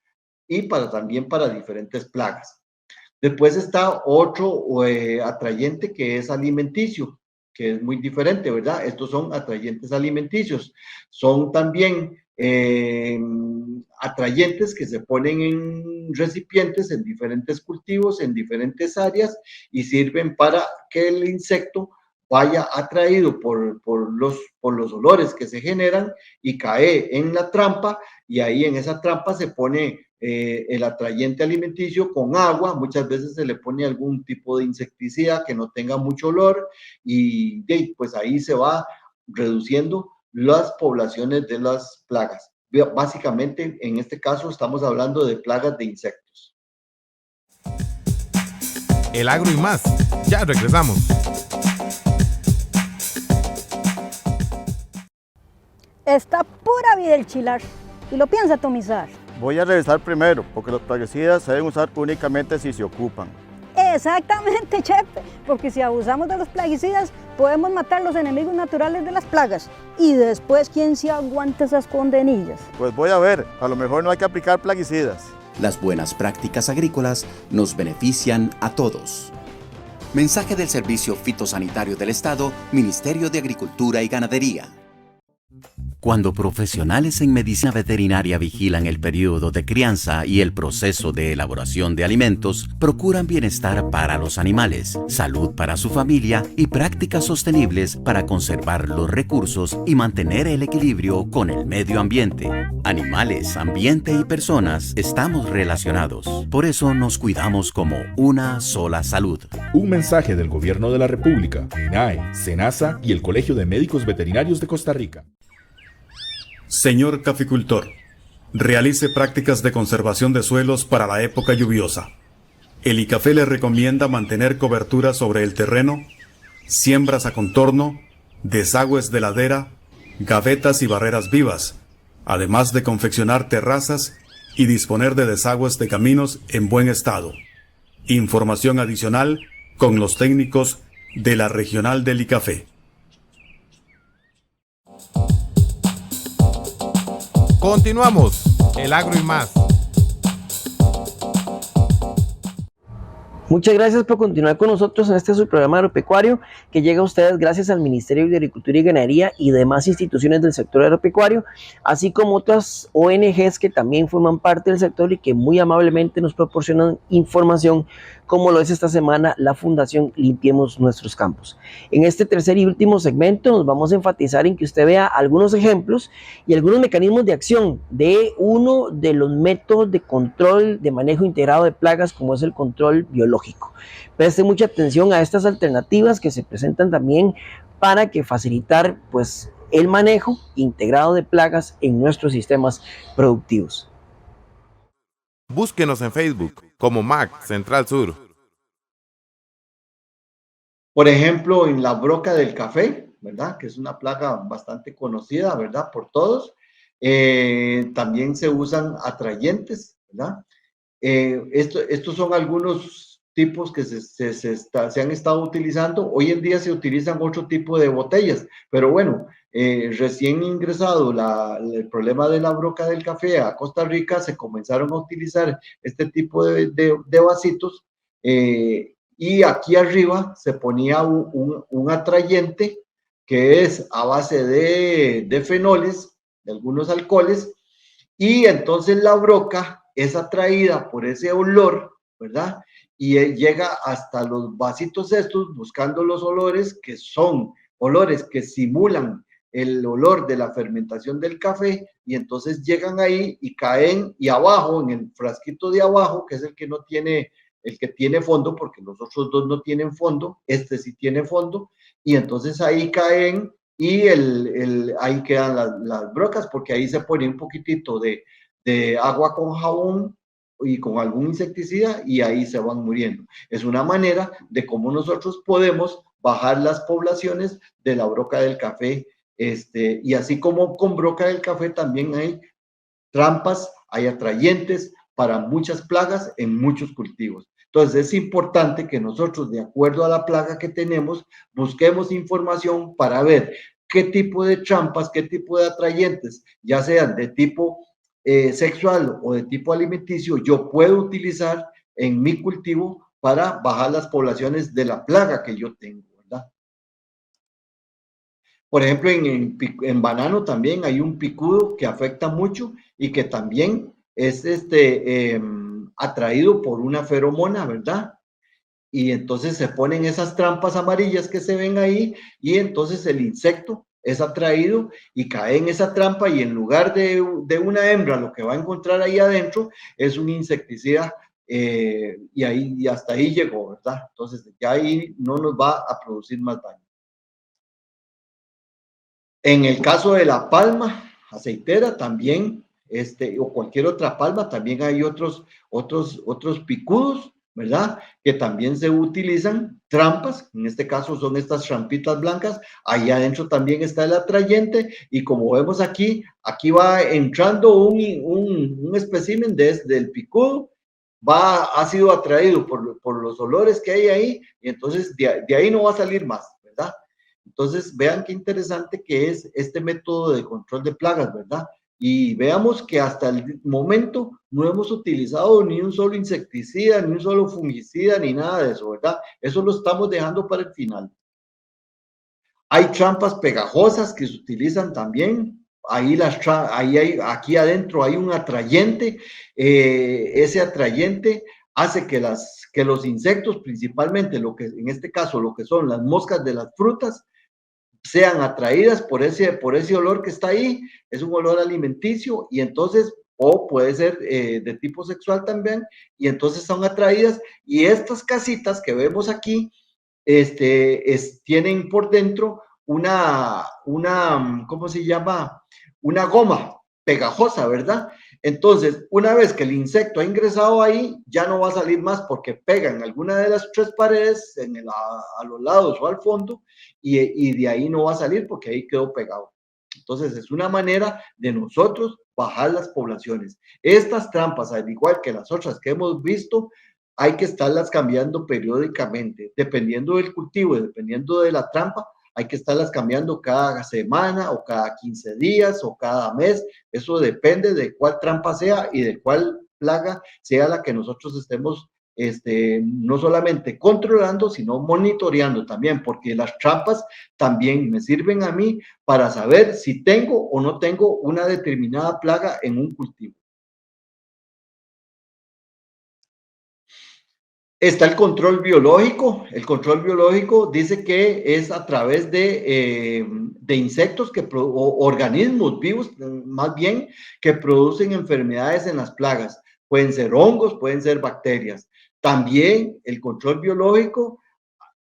y también para diferentes plagas. Después está otro atrayente que es alimenticio, que es muy diferente, ¿verdad? Estos son atrayentes alimenticios. Son también atrayentes que se ponen en recipientes, en diferentes cultivos, en diferentes áreas y sirven para que el insecto vaya atraído por los olores que se generan y cae en la trampa, y ahí en esa trampa se pone el atrayente alimenticio con agua. Muchas veces se le pone algún tipo de insecticida que no tenga mucho olor y pues ahí se va reduciendo las poblaciones de las plagas. Básicamente, en este caso estamos hablando de plagas de insectos. El agro y más. Ya regresamos. Está pura vida el chilar y lo piensa atomizar. Voy a revisar primero, porque los plaguicidas se deben usar únicamente si se ocupan. Exactamente, Chepe, porque si abusamos de los plaguicidas, podemos matar los enemigos naturales de las plagas. Y después, ¿quién se aguanta esas condenillas? Pues voy a ver, a lo mejor no hay que aplicar plaguicidas. Las buenas prácticas agrícolas nos benefician a todos. Mensaje del Servicio Fitosanitario del Estado, Ministerio de Agricultura y Ganadería. Cuando profesionales en medicina veterinaria vigilan el periodo de crianza y el proceso de elaboración de alimentos, procuran bienestar para los animales, salud para su familia y prácticas sostenibles para conservar los recursos y mantener el equilibrio con el medio ambiente. Animales, ambiente y personas estamos relacionados. Por eso nos cuidamos como una sola salud. Un mensaje del Gobierno de la República, MINAE, SENASA y el Colegio de Médicos Veterinarios de Costa Rica. Señor caficultor, realice prácticas de conservación de suelos para la época lluviosa. El ICAFE le recomienda mantener cobertura sobre el terreno, siembras a contorno, desagües de ladera, gavetas y barreras vivas, además de confeccionar terrazas y disponer de desagües de caminos en buen estado. Información adicional con los técnicos de la Regional del ICAFE. Continuamos, el agro y más. Muchas gracias por continuar con nosotros en este subprograma agropecuario que llega a ustedes gracias al Ministerio de Agricultura y Ganadería y demás instituciones del sector agropecuario, así como otras ONGs que también forman parte del sector y que muy amablemente nos proporcionan información, como lo es esta semana la Fundación Limpiemos Nuestros Campos. En este tercer y último segmento nos vamos a enfatizar en que usted vea algunos ejemplos y algunos mecanismos de acción de uno de los métodos de control de manejo integrado de plagas, como es el control biológico. Preste mucha atención a estas alternativas que se presentan también para que facilitar pues el manejo integrado de plagas en nuestros sistemas productivos. Búsquenos en Facebook como MAC Central Sur. Por ejemplo, en la broca del café, ¿verdad? Que es una plaga bastante conocida, ¿verdad? Por todos. También se usan atrayentes, ¿verdad? Estos son algunos tipos que se han estado utilizando. Hoy en día se utilizan otro tipo de botellas, pero bueno, recién ingresado el problema de la broca del café a Costa Rica, se comenzaron a utilizar este tipo de vasitos, y aquí arriba se ponía un atrayente que es a base de fenoles, de algunos alcoholes, y entonces la broca es atraída por ese olor, ¿verdad? Y llega hasta los vasitos estos buscando los olores que son olores que simulan el olor de la fermentación del café, y entonces llegan ahí y caen, y abajo, en el frasquito de abajo, que es el que tiene fondo, porque los otros dos no tienen fondo, este sí tiene fondo, y entonces ahí caen y ahí quedan las brocas, porque ahí se pone un poquitito de agua con jabón y con algún insecticida, y ahí se van muriendo. Es una manera de cómo nosotros podemos bajar las poblaciones de la broca del café, y así como con broca del café también hay trampas, hay atrayentes para muchas plagas en muchos cultivos. Entonces es importante que nosotros, de acuerdo a la plaga que tenemos, busquemos información para ver qué tipo de trampas, qué tipo de atrayentes, ya sean de tipo sexual o de tipo alimenticio, yo puedo utilizar en mi cultivo para bajar las poblaciones de la plaga que yo tengo, ¿verdad? Por ejemplo, en banano también hay un picudo que afecta mucho y que también es atraído por una feromona, ¿verdad? Y entonces se ponen esas trampas amarillas que se ven ahí, y entonces el insecto es atraído y cae en esa trampa, y en lugar de una hembra, lo que va a encontrar ahí adentro es un insecticida, y hasta ahí llegó, ¿verdad? Entonces ya ahí no nos va a producir más daño. En el caso de la palma aceitera también, o cualquier otra palma, también hay otros picudos, ¿verdad? Que también se utilizan trampas, en este caso son estas trampitas blancas, ahí adentro también está el atrayente, y como vemos aquí va entrando un espécimen del picudo, ha sido atraído por los olores que hay ahí, y entonces de ahí no va a salir más, ¿verdad? Entonces, vean qué interesante que es este método de control de plagas, ¿verdad? Y veamos que hasta el momento no hemos utilizado ni un solo insecticida, ni un solo fungicida, ni nada de eso, ¿verdad? Eso lo estamos dejando para el final. Hay trampas pegajosas que se utilizan también. Aquí adentro hay un atrayente. Ese atrayente hace que los insectos, principalmente en este caso lo que son las moscas de las frutas, sean atraídas por ese olor que está ahí. Es un olor alimenticio, y entonces, o puede ser de tipo sexual también, y entonces son atraídas, y estas casitas que vemos aquí, tienen por dentro ¿cómo se llama? Una goma pegajosa, ¿verdad? Entonces, una vez que el insecto ha ingresado ahí, ya no va a salir más, porque pega en alguna de las tres paredes, a los lados o al fondo, y de ahí no va a salir porque ahí quedó pegado. Entonces, es una manera de nosotros bajar las poblaciones. Estas trampas, al igual que las otras que hemos visto, hay que estarlas cambiando periódicamente, dependiendo del cultivo y dependiendo de la trampa. Hay que estarlas cambiando cada semana o cada 15 días o cada mes. Eso depende de cuál trampa sea y de cuál plaga sea la que nosotros estemos no solamente controlando, sino monitoreando también, porque las trampas también me sirven a mí para saber si tengo o no tengo una determinada plaga en un cultivo. Está el control biológico. El control biológico dice que es a través de insectos o organismos vivos, más bien, que producen enfermedades en las plagas. Pueden ser hongos, pueden ser bacterias. También el control biológico,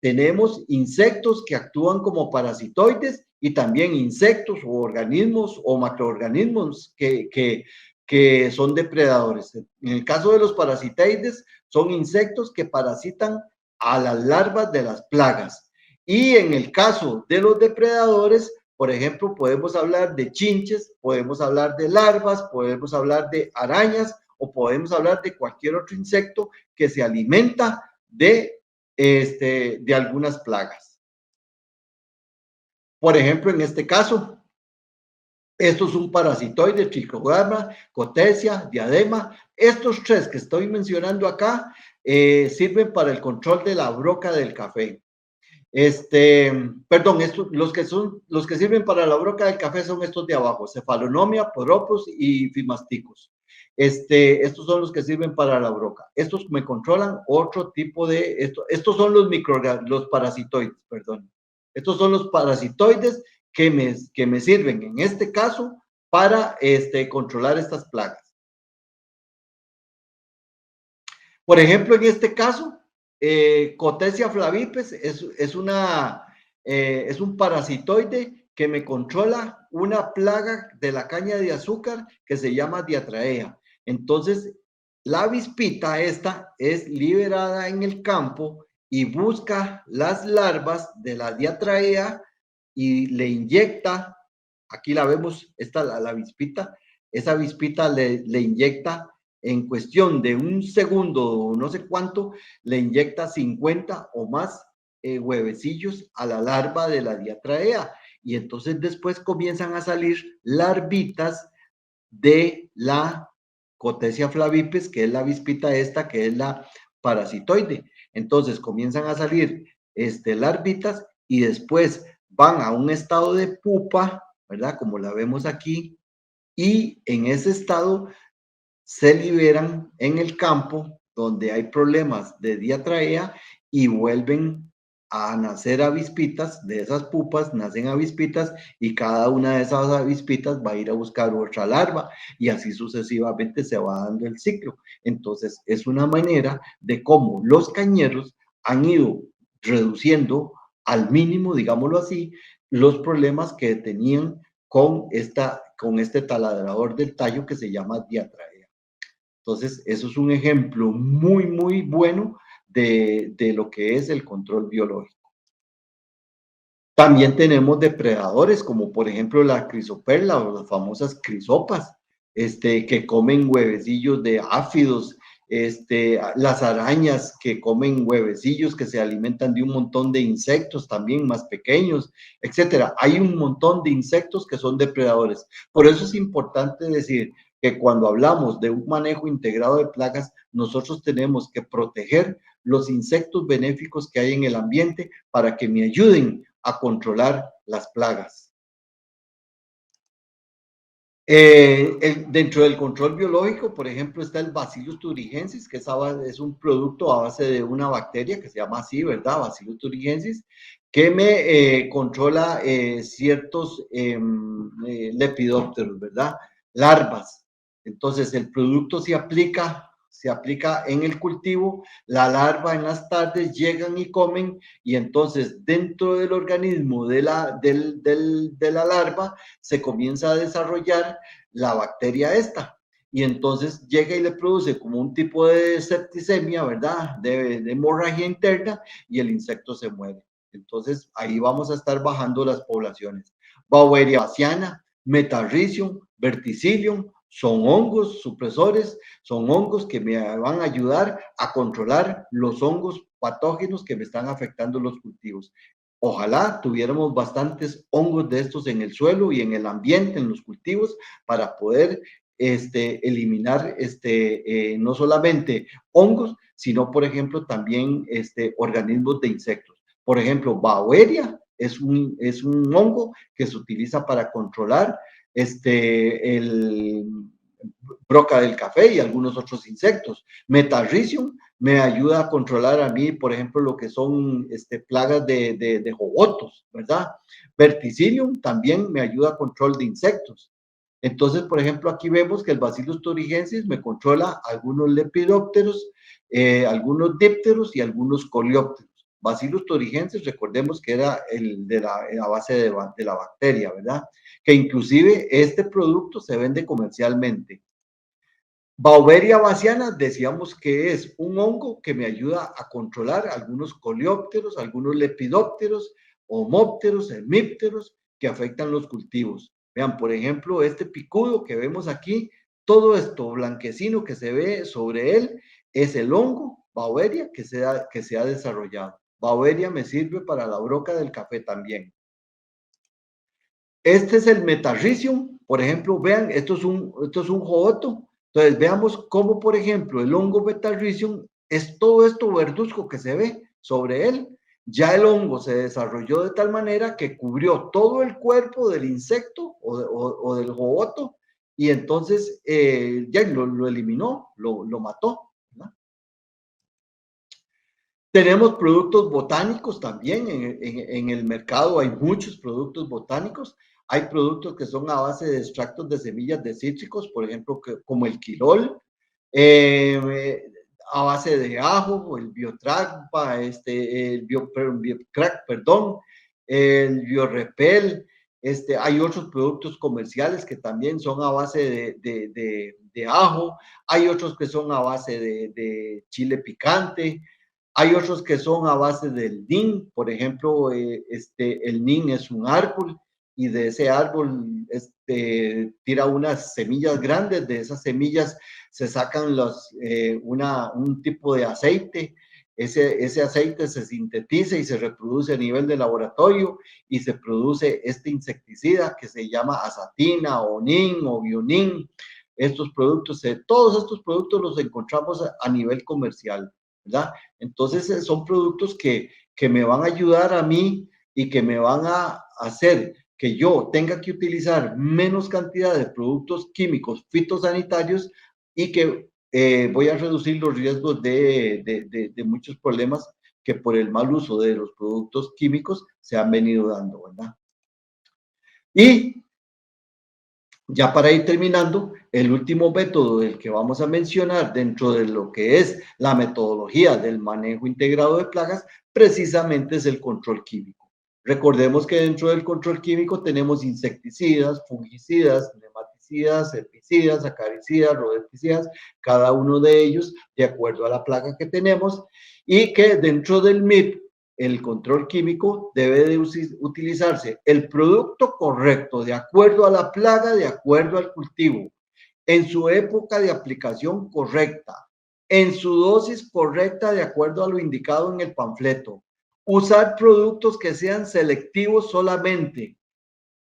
tenemos insectos que actúan como parasitoides, y también insectos o organismos o macroorganismos que son depredadores. En el caso de los parasitoides, son insectos que parasitan a las larvas de las plagas. Y en el caso de los depredadores, por ejemplo, podemos hablar de chinches, podemos hablar de larvas, podemos hablar de arañas, o podemos hablar de cualquier otro insecto que se alimenta de algunas plagas. Por ejemplo, en este caso, Esto es un parasitoide, Trichogramma, Cotesia, Diadema. Estos 3 que estoy mencionando acá sirven para el control de la broca del café. Perdón, los que sirven para la broca del café son estos de abajo, Cephalonomia, Poropus y Fimasticus. Estos son los que sirven para la broca. Estos me controlan otro tipo de, estos son los parasitoides, perdón. Estos son los parasitoides que me sirven en este caso para controlar estas plagas. Por ejemplo, en este caso, Cotesia flavipes es un parasitoide que me controla una plaga de la caña de azúcar que se llama diatraea. Entonces, la avispita esta es liberada en el campo y busca las larvas de la diatraea y le inyecta, aquí la vemos, la avispita, esa avispita le inyecta en cuestión de un segundo, no sé cuánto, le inyecta 50 o más huevecillos a la larva de la diatraea. Y entonces después comienzan a salir larvitas de la Cotesia flavipes, que es la avispita esta, que es la parasitoide. Entonces comienzan a salir larvitas y después van a un estado de pupa, ¿verdad? Como la vemos aquí, y en ese estado se liberan en el campo donde hay problemas de diatraea y vuelven a nacer avispitas. De esas pupas nacen avispitas y cada una de esas avispitas va a ir a buscar otra larva y así sucesivamente se va dando el ciclo. Entonces es una manera de cómo los cañeros han ido reduciendo al mínimo, digámoslo así, los problemas que tenían con este taladrador del tallo que se llama diatraea. Entonces, eso es un ejemplo muy, muy bueno de lo que es el control biológico. También tenemos depredadores, como por ejemplo la crisoperla o las famosas crisopas, que comen huevecillos de áfidos, las arañas que comen huevecillos que se alimentan de un montón de insectos también más pequeños, etcétera. Hay un montón de insectos que son depredadores. Por eso es importante decir que cuando hablamos de un manejo integrado de plagas, nosotros tenemos que proteger los insectos benéficos que hay en el ambiente para que me ayuden a controlar las plagas. Dentro del control biológico, por ejemplo, está el Bacillus thuringiensis, que es un producto a base de una bacteria que se llama así, ¿verdad? Bacillus thuringiensis, que me controla ciertos lepidópteros, ¿verdad? Larvas. Entonces, el producto se aplica en el cultivo, la larva en las tardes llegan y comen, y entonces dentro del organismo de la larva se comienza a desarrollar la bacteria esta, y entonces llega y le produce como un tipo de septicemia, ¿verdad? De hemorragia interna, y el insecto se muere. Entonces ahí vamos a estar bajando las poblaciones. Beauveria bassiana, Metarrhizium, Verticillium, son hongos supresores, son hongos que me van a ayudar a controlar los hongos patógenos que me están afectando los cultivos. Ojalá tuviéramos bastantes hongos de estos en el suelo y en el ambiente, en los cultivos, para poder eliminar no solamente hongos, sino, por ejemplo, también organismos de insectos. Por ejemplo, Beauveria es un hongo que se utiliza para controlar el broca del café y algunos otros insectos. Metarrhizium me ayuda a controlar a mí, por ejemplo, lo que son plagas de jogotos, ¿verdad? Verticillium también me ayuda a control de insectos. Entonces, por ejemplo, aquí vemos que el Bacillus thuringiensis me controla algunos lepidópteros, algunos dípteros y algunos coleópteros. Bacillus thuringiensis, recordemos que era el de la base de la bacteria, ¿verdad? Que inclusive este producto se vende comercialmente. Beauveria bassiana, decíamos que es un hongo que me ayuda a controlar algunos coleópteros, algunos lepidópteros, homópteros, hemípteros que afectan los cultivos. Vean, por ejemplo, este picudo que vemos aquí, todo esto blanquecino que se ve sobre él es el hongo Beauveria que se ha desarrollado. Beauveria me sirve para la broca del café también. Este es el Metarrhizium, por ejemplo, vean, esto es un jogoto. Entonces, veamos cómo, por ejemplo, el hongo Metarrhizium es todo esto verduzco que se ve sobre él. Ya el hongo se desarrolló de tal manera que cubrió todo el cuerpo del insecto o del jogoto, y entonces ya lo eliminó, lo mató, ¿verdad? Tenemos productos botánicos también en el mercado, hay muchos productos botánicos. Hay productos que son a base de extractos de semillas de cítricos, por ejemplo, como el quirol, a base de ajo, el Biotragpa, el Biocrack, perdón, el Biorepel. Hay otros productos comerciales que también son a base de ajo, hay otros que son a base de chile picante, hay otros que son a base del nin. Por ejemplo, el nin es un árbol y de ese árbol tira unas semillas grandes. De esas semillas se sacan un tipo de aceite. Ese aceite se sintetiza y se reproduce a nivel de laboratorio y se produce este insecticida que se llama azatina o nin o bionin. Estos productos, todos estos productos los encontramos a nivel comercial, ¿verdad? Entonces son productos que me van a ayudar a mí y que me van a hacer que yo tenga que utilizar menos cantidad de productos químicos fitosanitarios y que voy a reducir los riesgos de muchos problemas que por el mal uso de los productos químicos se han venido dando, ¿verdad? Y ya para ir terminando, el último método del que vamos a mencionar dentro de lo que es la metodología del manejo integrado de plagas, precisamente es el control químico. Recordemos que dentro del control químico tenemos insecticidas, fungicidas, nematicidas, herbicidas, acaricidas, rodenticidas, cada uno de ellos de acuerdo a la plaga que tenemos, y que dentro del MIP, el control químico, debe de utilizarse el producto correcto de acuerdo a la plaga, de acuerdo al cultivo, en su época de aplicación correcta, en su dosis correcta de acuerdo a lo indicado en el panfleto, usar productos que sean selectivos solamente,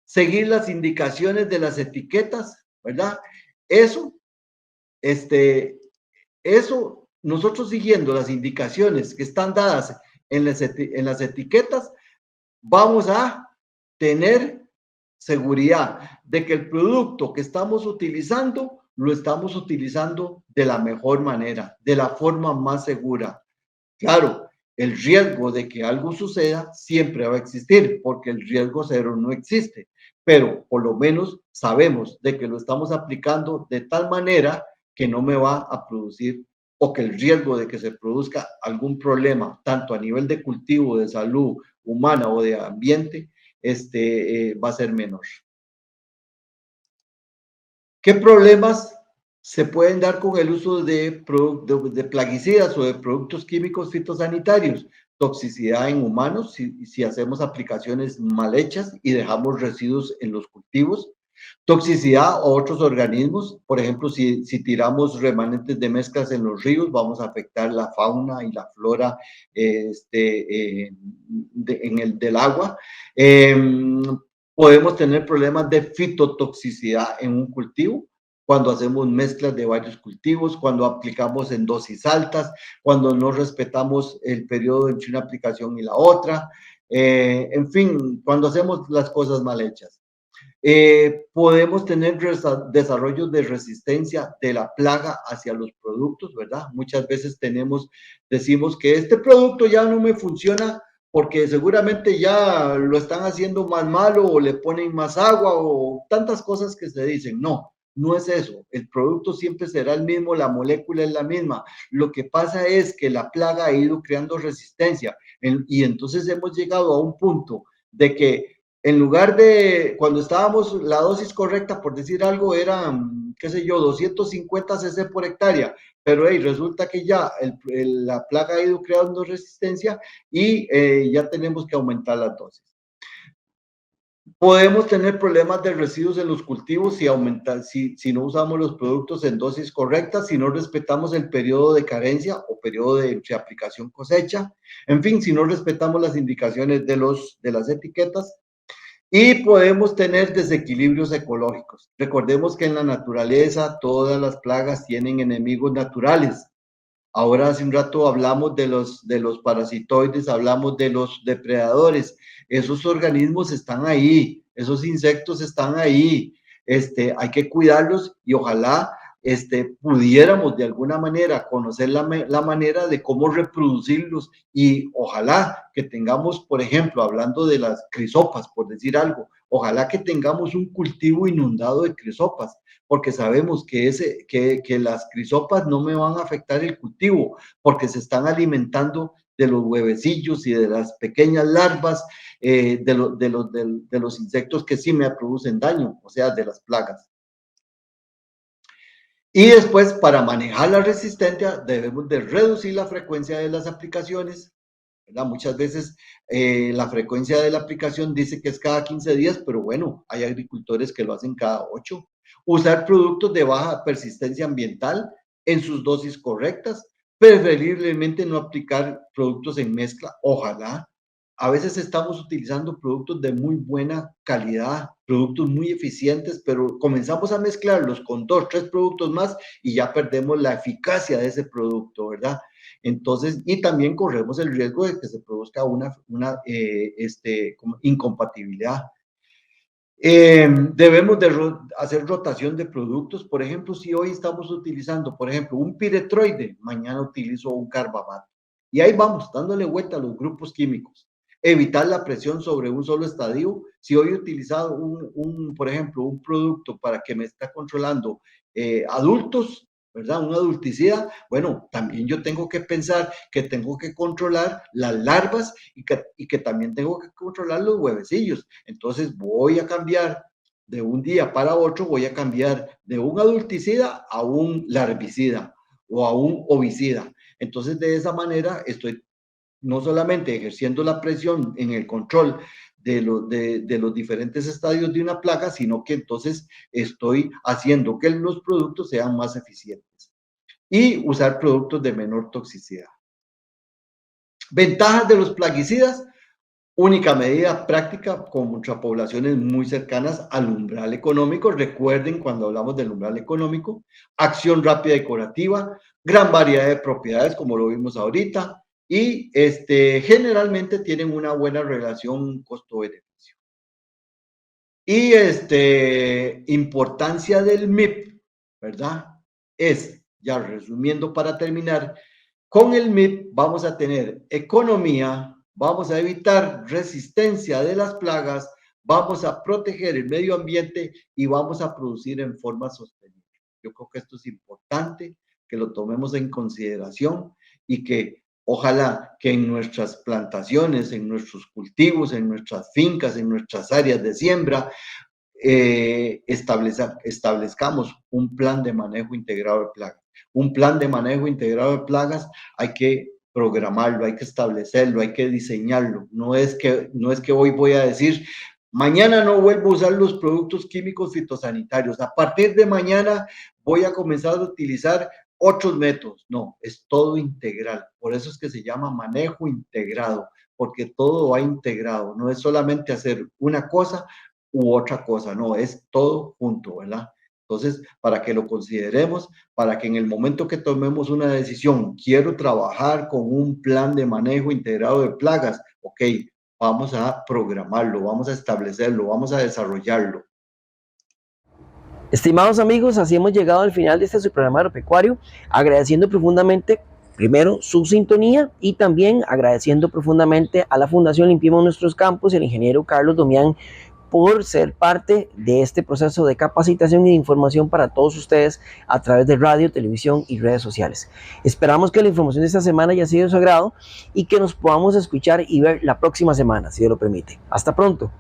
seguir las indicaciones de las etiquetas, ¿verdad? Eso, nosotros siguiendo las indicaciones que están dadas en las etiquetas, vamos a tener seguridad de que el producto que estamos utilizando, lo estamos utilizando de la mejor manera, de la forma más segura. Claro, el riesgo de que algo suceda siempre va a existir, porque el riesgo cero no existe, pero por lo menos sabemos de que lo estamos aplicando de tal manera que no me va a producir, o que el riesgo de que se produzca algún problema, tanto a nivel de cultivo, de salud humana o de ambiente, va a ser menor. ¿Qué problemas se pueden dar con el uso de plaguicidas o de productos químicos fitosanitarios? Toxicidad en humanos, si hacemos aplicaciones mal hechas y dejamos residuos en los cultivos. Toxicidad a otros organismos, por ejemplo, si tiramos remanentes de mezclas en los ríos, vamos a afectar la fauna y la flora del agua. Podemos tener problemas de fitotoxicidad en un cultivo, cuando hacemos mezclas de varios cultivos, cuando aplicamos en dosis altas, cuando no respetamos el periodo entre una aplicación y la otra, en fin, cuando hacemos las cosas mal hechas. Podemos tener desarrollos de resistencia de la plaga hacia los productos, ¿verdad? Muchas veces decimos que este producto ya no me funciona porque seguramente ya lo están haciendo más malo o le ponen más agua o tantas cosas que se dicen. No, no es eso. El producto siempre será el mismo, la molécula es la misma. Lo que pasa es que la plaga ha ido creando resistencia y entonces hemos llegado a un punto de que en lugar de, cuando estábamos, la dosis correcta, por decir algo, era, qué sé yo, 250 cc por hectárea, pero resulta que ya la plaga ha ido creando resistencia y ya tenemos que aumentar las dosis. Podemos tener problemas de residuos en los cultivos si no usamos los productos en dosis correctas, si no respetamos el periodo de carencia o periodo de aplicación cosecha, en fin, si no respetamos las indicaciones de las etiquetas. Y podemos tener desequilibrios ecológicos. Recordemos que en la naturaleza todas las plagas tienen enemigos naturales. Ahora hace un rato hablamos de los parasitoides, hablamos de los depredadores. Esos organismos están ahí, esos insectos están ahí. Hay que cuidarlos y ojalá pudiéramos de alguna manera conocer la manera de cómo reproducirlos y ojalá que tengamos, por ejemplo, hablando de las crisopas, por decir algo, ojalá que tengamos un cultivo inundado de crisopas, porque sabemos que las crisopas no me van a afectar el cultivo, porque se están alimentando de los huevecillos y de las pequeñas larvas de los insectos que sí me producen daño, o sea, de las plagas. Y después, para manejar la resistencia, debemos de reducir la frecuencia de las aplicaciones, ¿verdad? Muchas veces la frecuencia de la aplicación dice que es cada 15 días, pero bueno, hay agricultores que lo hacen cada 8. Usar productos de baja persistencia ambiental en sus dosis correctas, preferiblemente no aplicar productos en mezcla, ojalá. A veces estamos utilizando productos de muy buena calidad, productos muy eficientes, pero comenzamos a mezclarlos con 2, 3 productos más y ya perdemos la eficacia de ese producto, ¿verdad? Entonces, y también corremos el riesgo de que se produzca una incompatibilidad. Debemos de hacer rotación de productos. Por ejemplo, si hoy estamos utilizando, por ejemplo, un piretroide, mañana utilizo un carbamato. Y ahí vamos, dándole vuelta a los grupos químicos. Evitar la presión sobre un solo estadio. Si hoy he utilizado por ejemplo, un producto para que me está controlando adultos, ¿verdad? Un adulticida, bueno, también yo tengo que pensar que tengo que controlar las larvas y que también tengo que controlar los huevecillos. Entonces voy a cambiar de un día para otro, voy a cambiar de un adulticida a un larvicida o a un ovicida. Entonces de esa manera estoy no solamente ejerciendo la presión en el control de los diferentes estadios de una plaga, sino que entonces estoy haciendo que los productos sean más eficientes. Y usar productos de menor toxicidad. Ventajas de los plaguicidas: única medida práctica contra poblaciones muy cercanas al umbral económico. Recuerden cuando hablamos del umbral económico, acción rápida y curativa, gran variedad de propiedades como lo vimos ahorita, y generalmente tienen una buena relación costo-beneficio. Y importancia del MIP, ¿verdad? Ya resumiendo para terminar, con el MIP vamos a tener economía, vamos a evitar resistencia de las plagas, vamos a proteger el medio ambiente y vamos a producir en forma sostenible. Yo creo que esto es importante, que lo tomemos en consideración y que ojalá que en nuestras plantaciones, en nuestros cultivos, en nuestras fincas, en nuestras áreas de siembra, establezcamos un plan de manejo integrado de plagas. Un plan de manejo integrado de plagas hay que programarlo, hay que establecerlo, hay que diseñarlo. No es que hoy voy a decir, mañana no vuelvo a usar los productos químicos fitosanitarios. A partir de mañana voy a comenzar a utilizar otros métodos. No, es todo integral. Por eso es que se llama manejo integrado, porque todo va integrado. No es solamente hacer una cosa u otra cosa, no, es todo junto, ¿verdad? Entonces, para que lo consideremos, para que en el momento que tomemos una decisión, quiero trabajar con un plan de manejo integrado de plagas, ok, vamos a programarlo, vamos a establecerlo, vamos a desarrollarlo. Estimados amigos, así hemos llegado al final de este su programa agropecuario, agradeciendo profundamente, primero, su sintonía y también agradeciendo profundamente a la Fundación Limpiemos Nuestros Campos y al ingeniero Carlos Domián por ser parte de este proceso de capacitación y de información para todos ustedes a través de radio, televisión y redes sociales. Esperamos que la información de esta semana haya sido de su agrado y que nos podamos escuchar y ver la próxima semana, si Dios lo permite. Hasta pronto.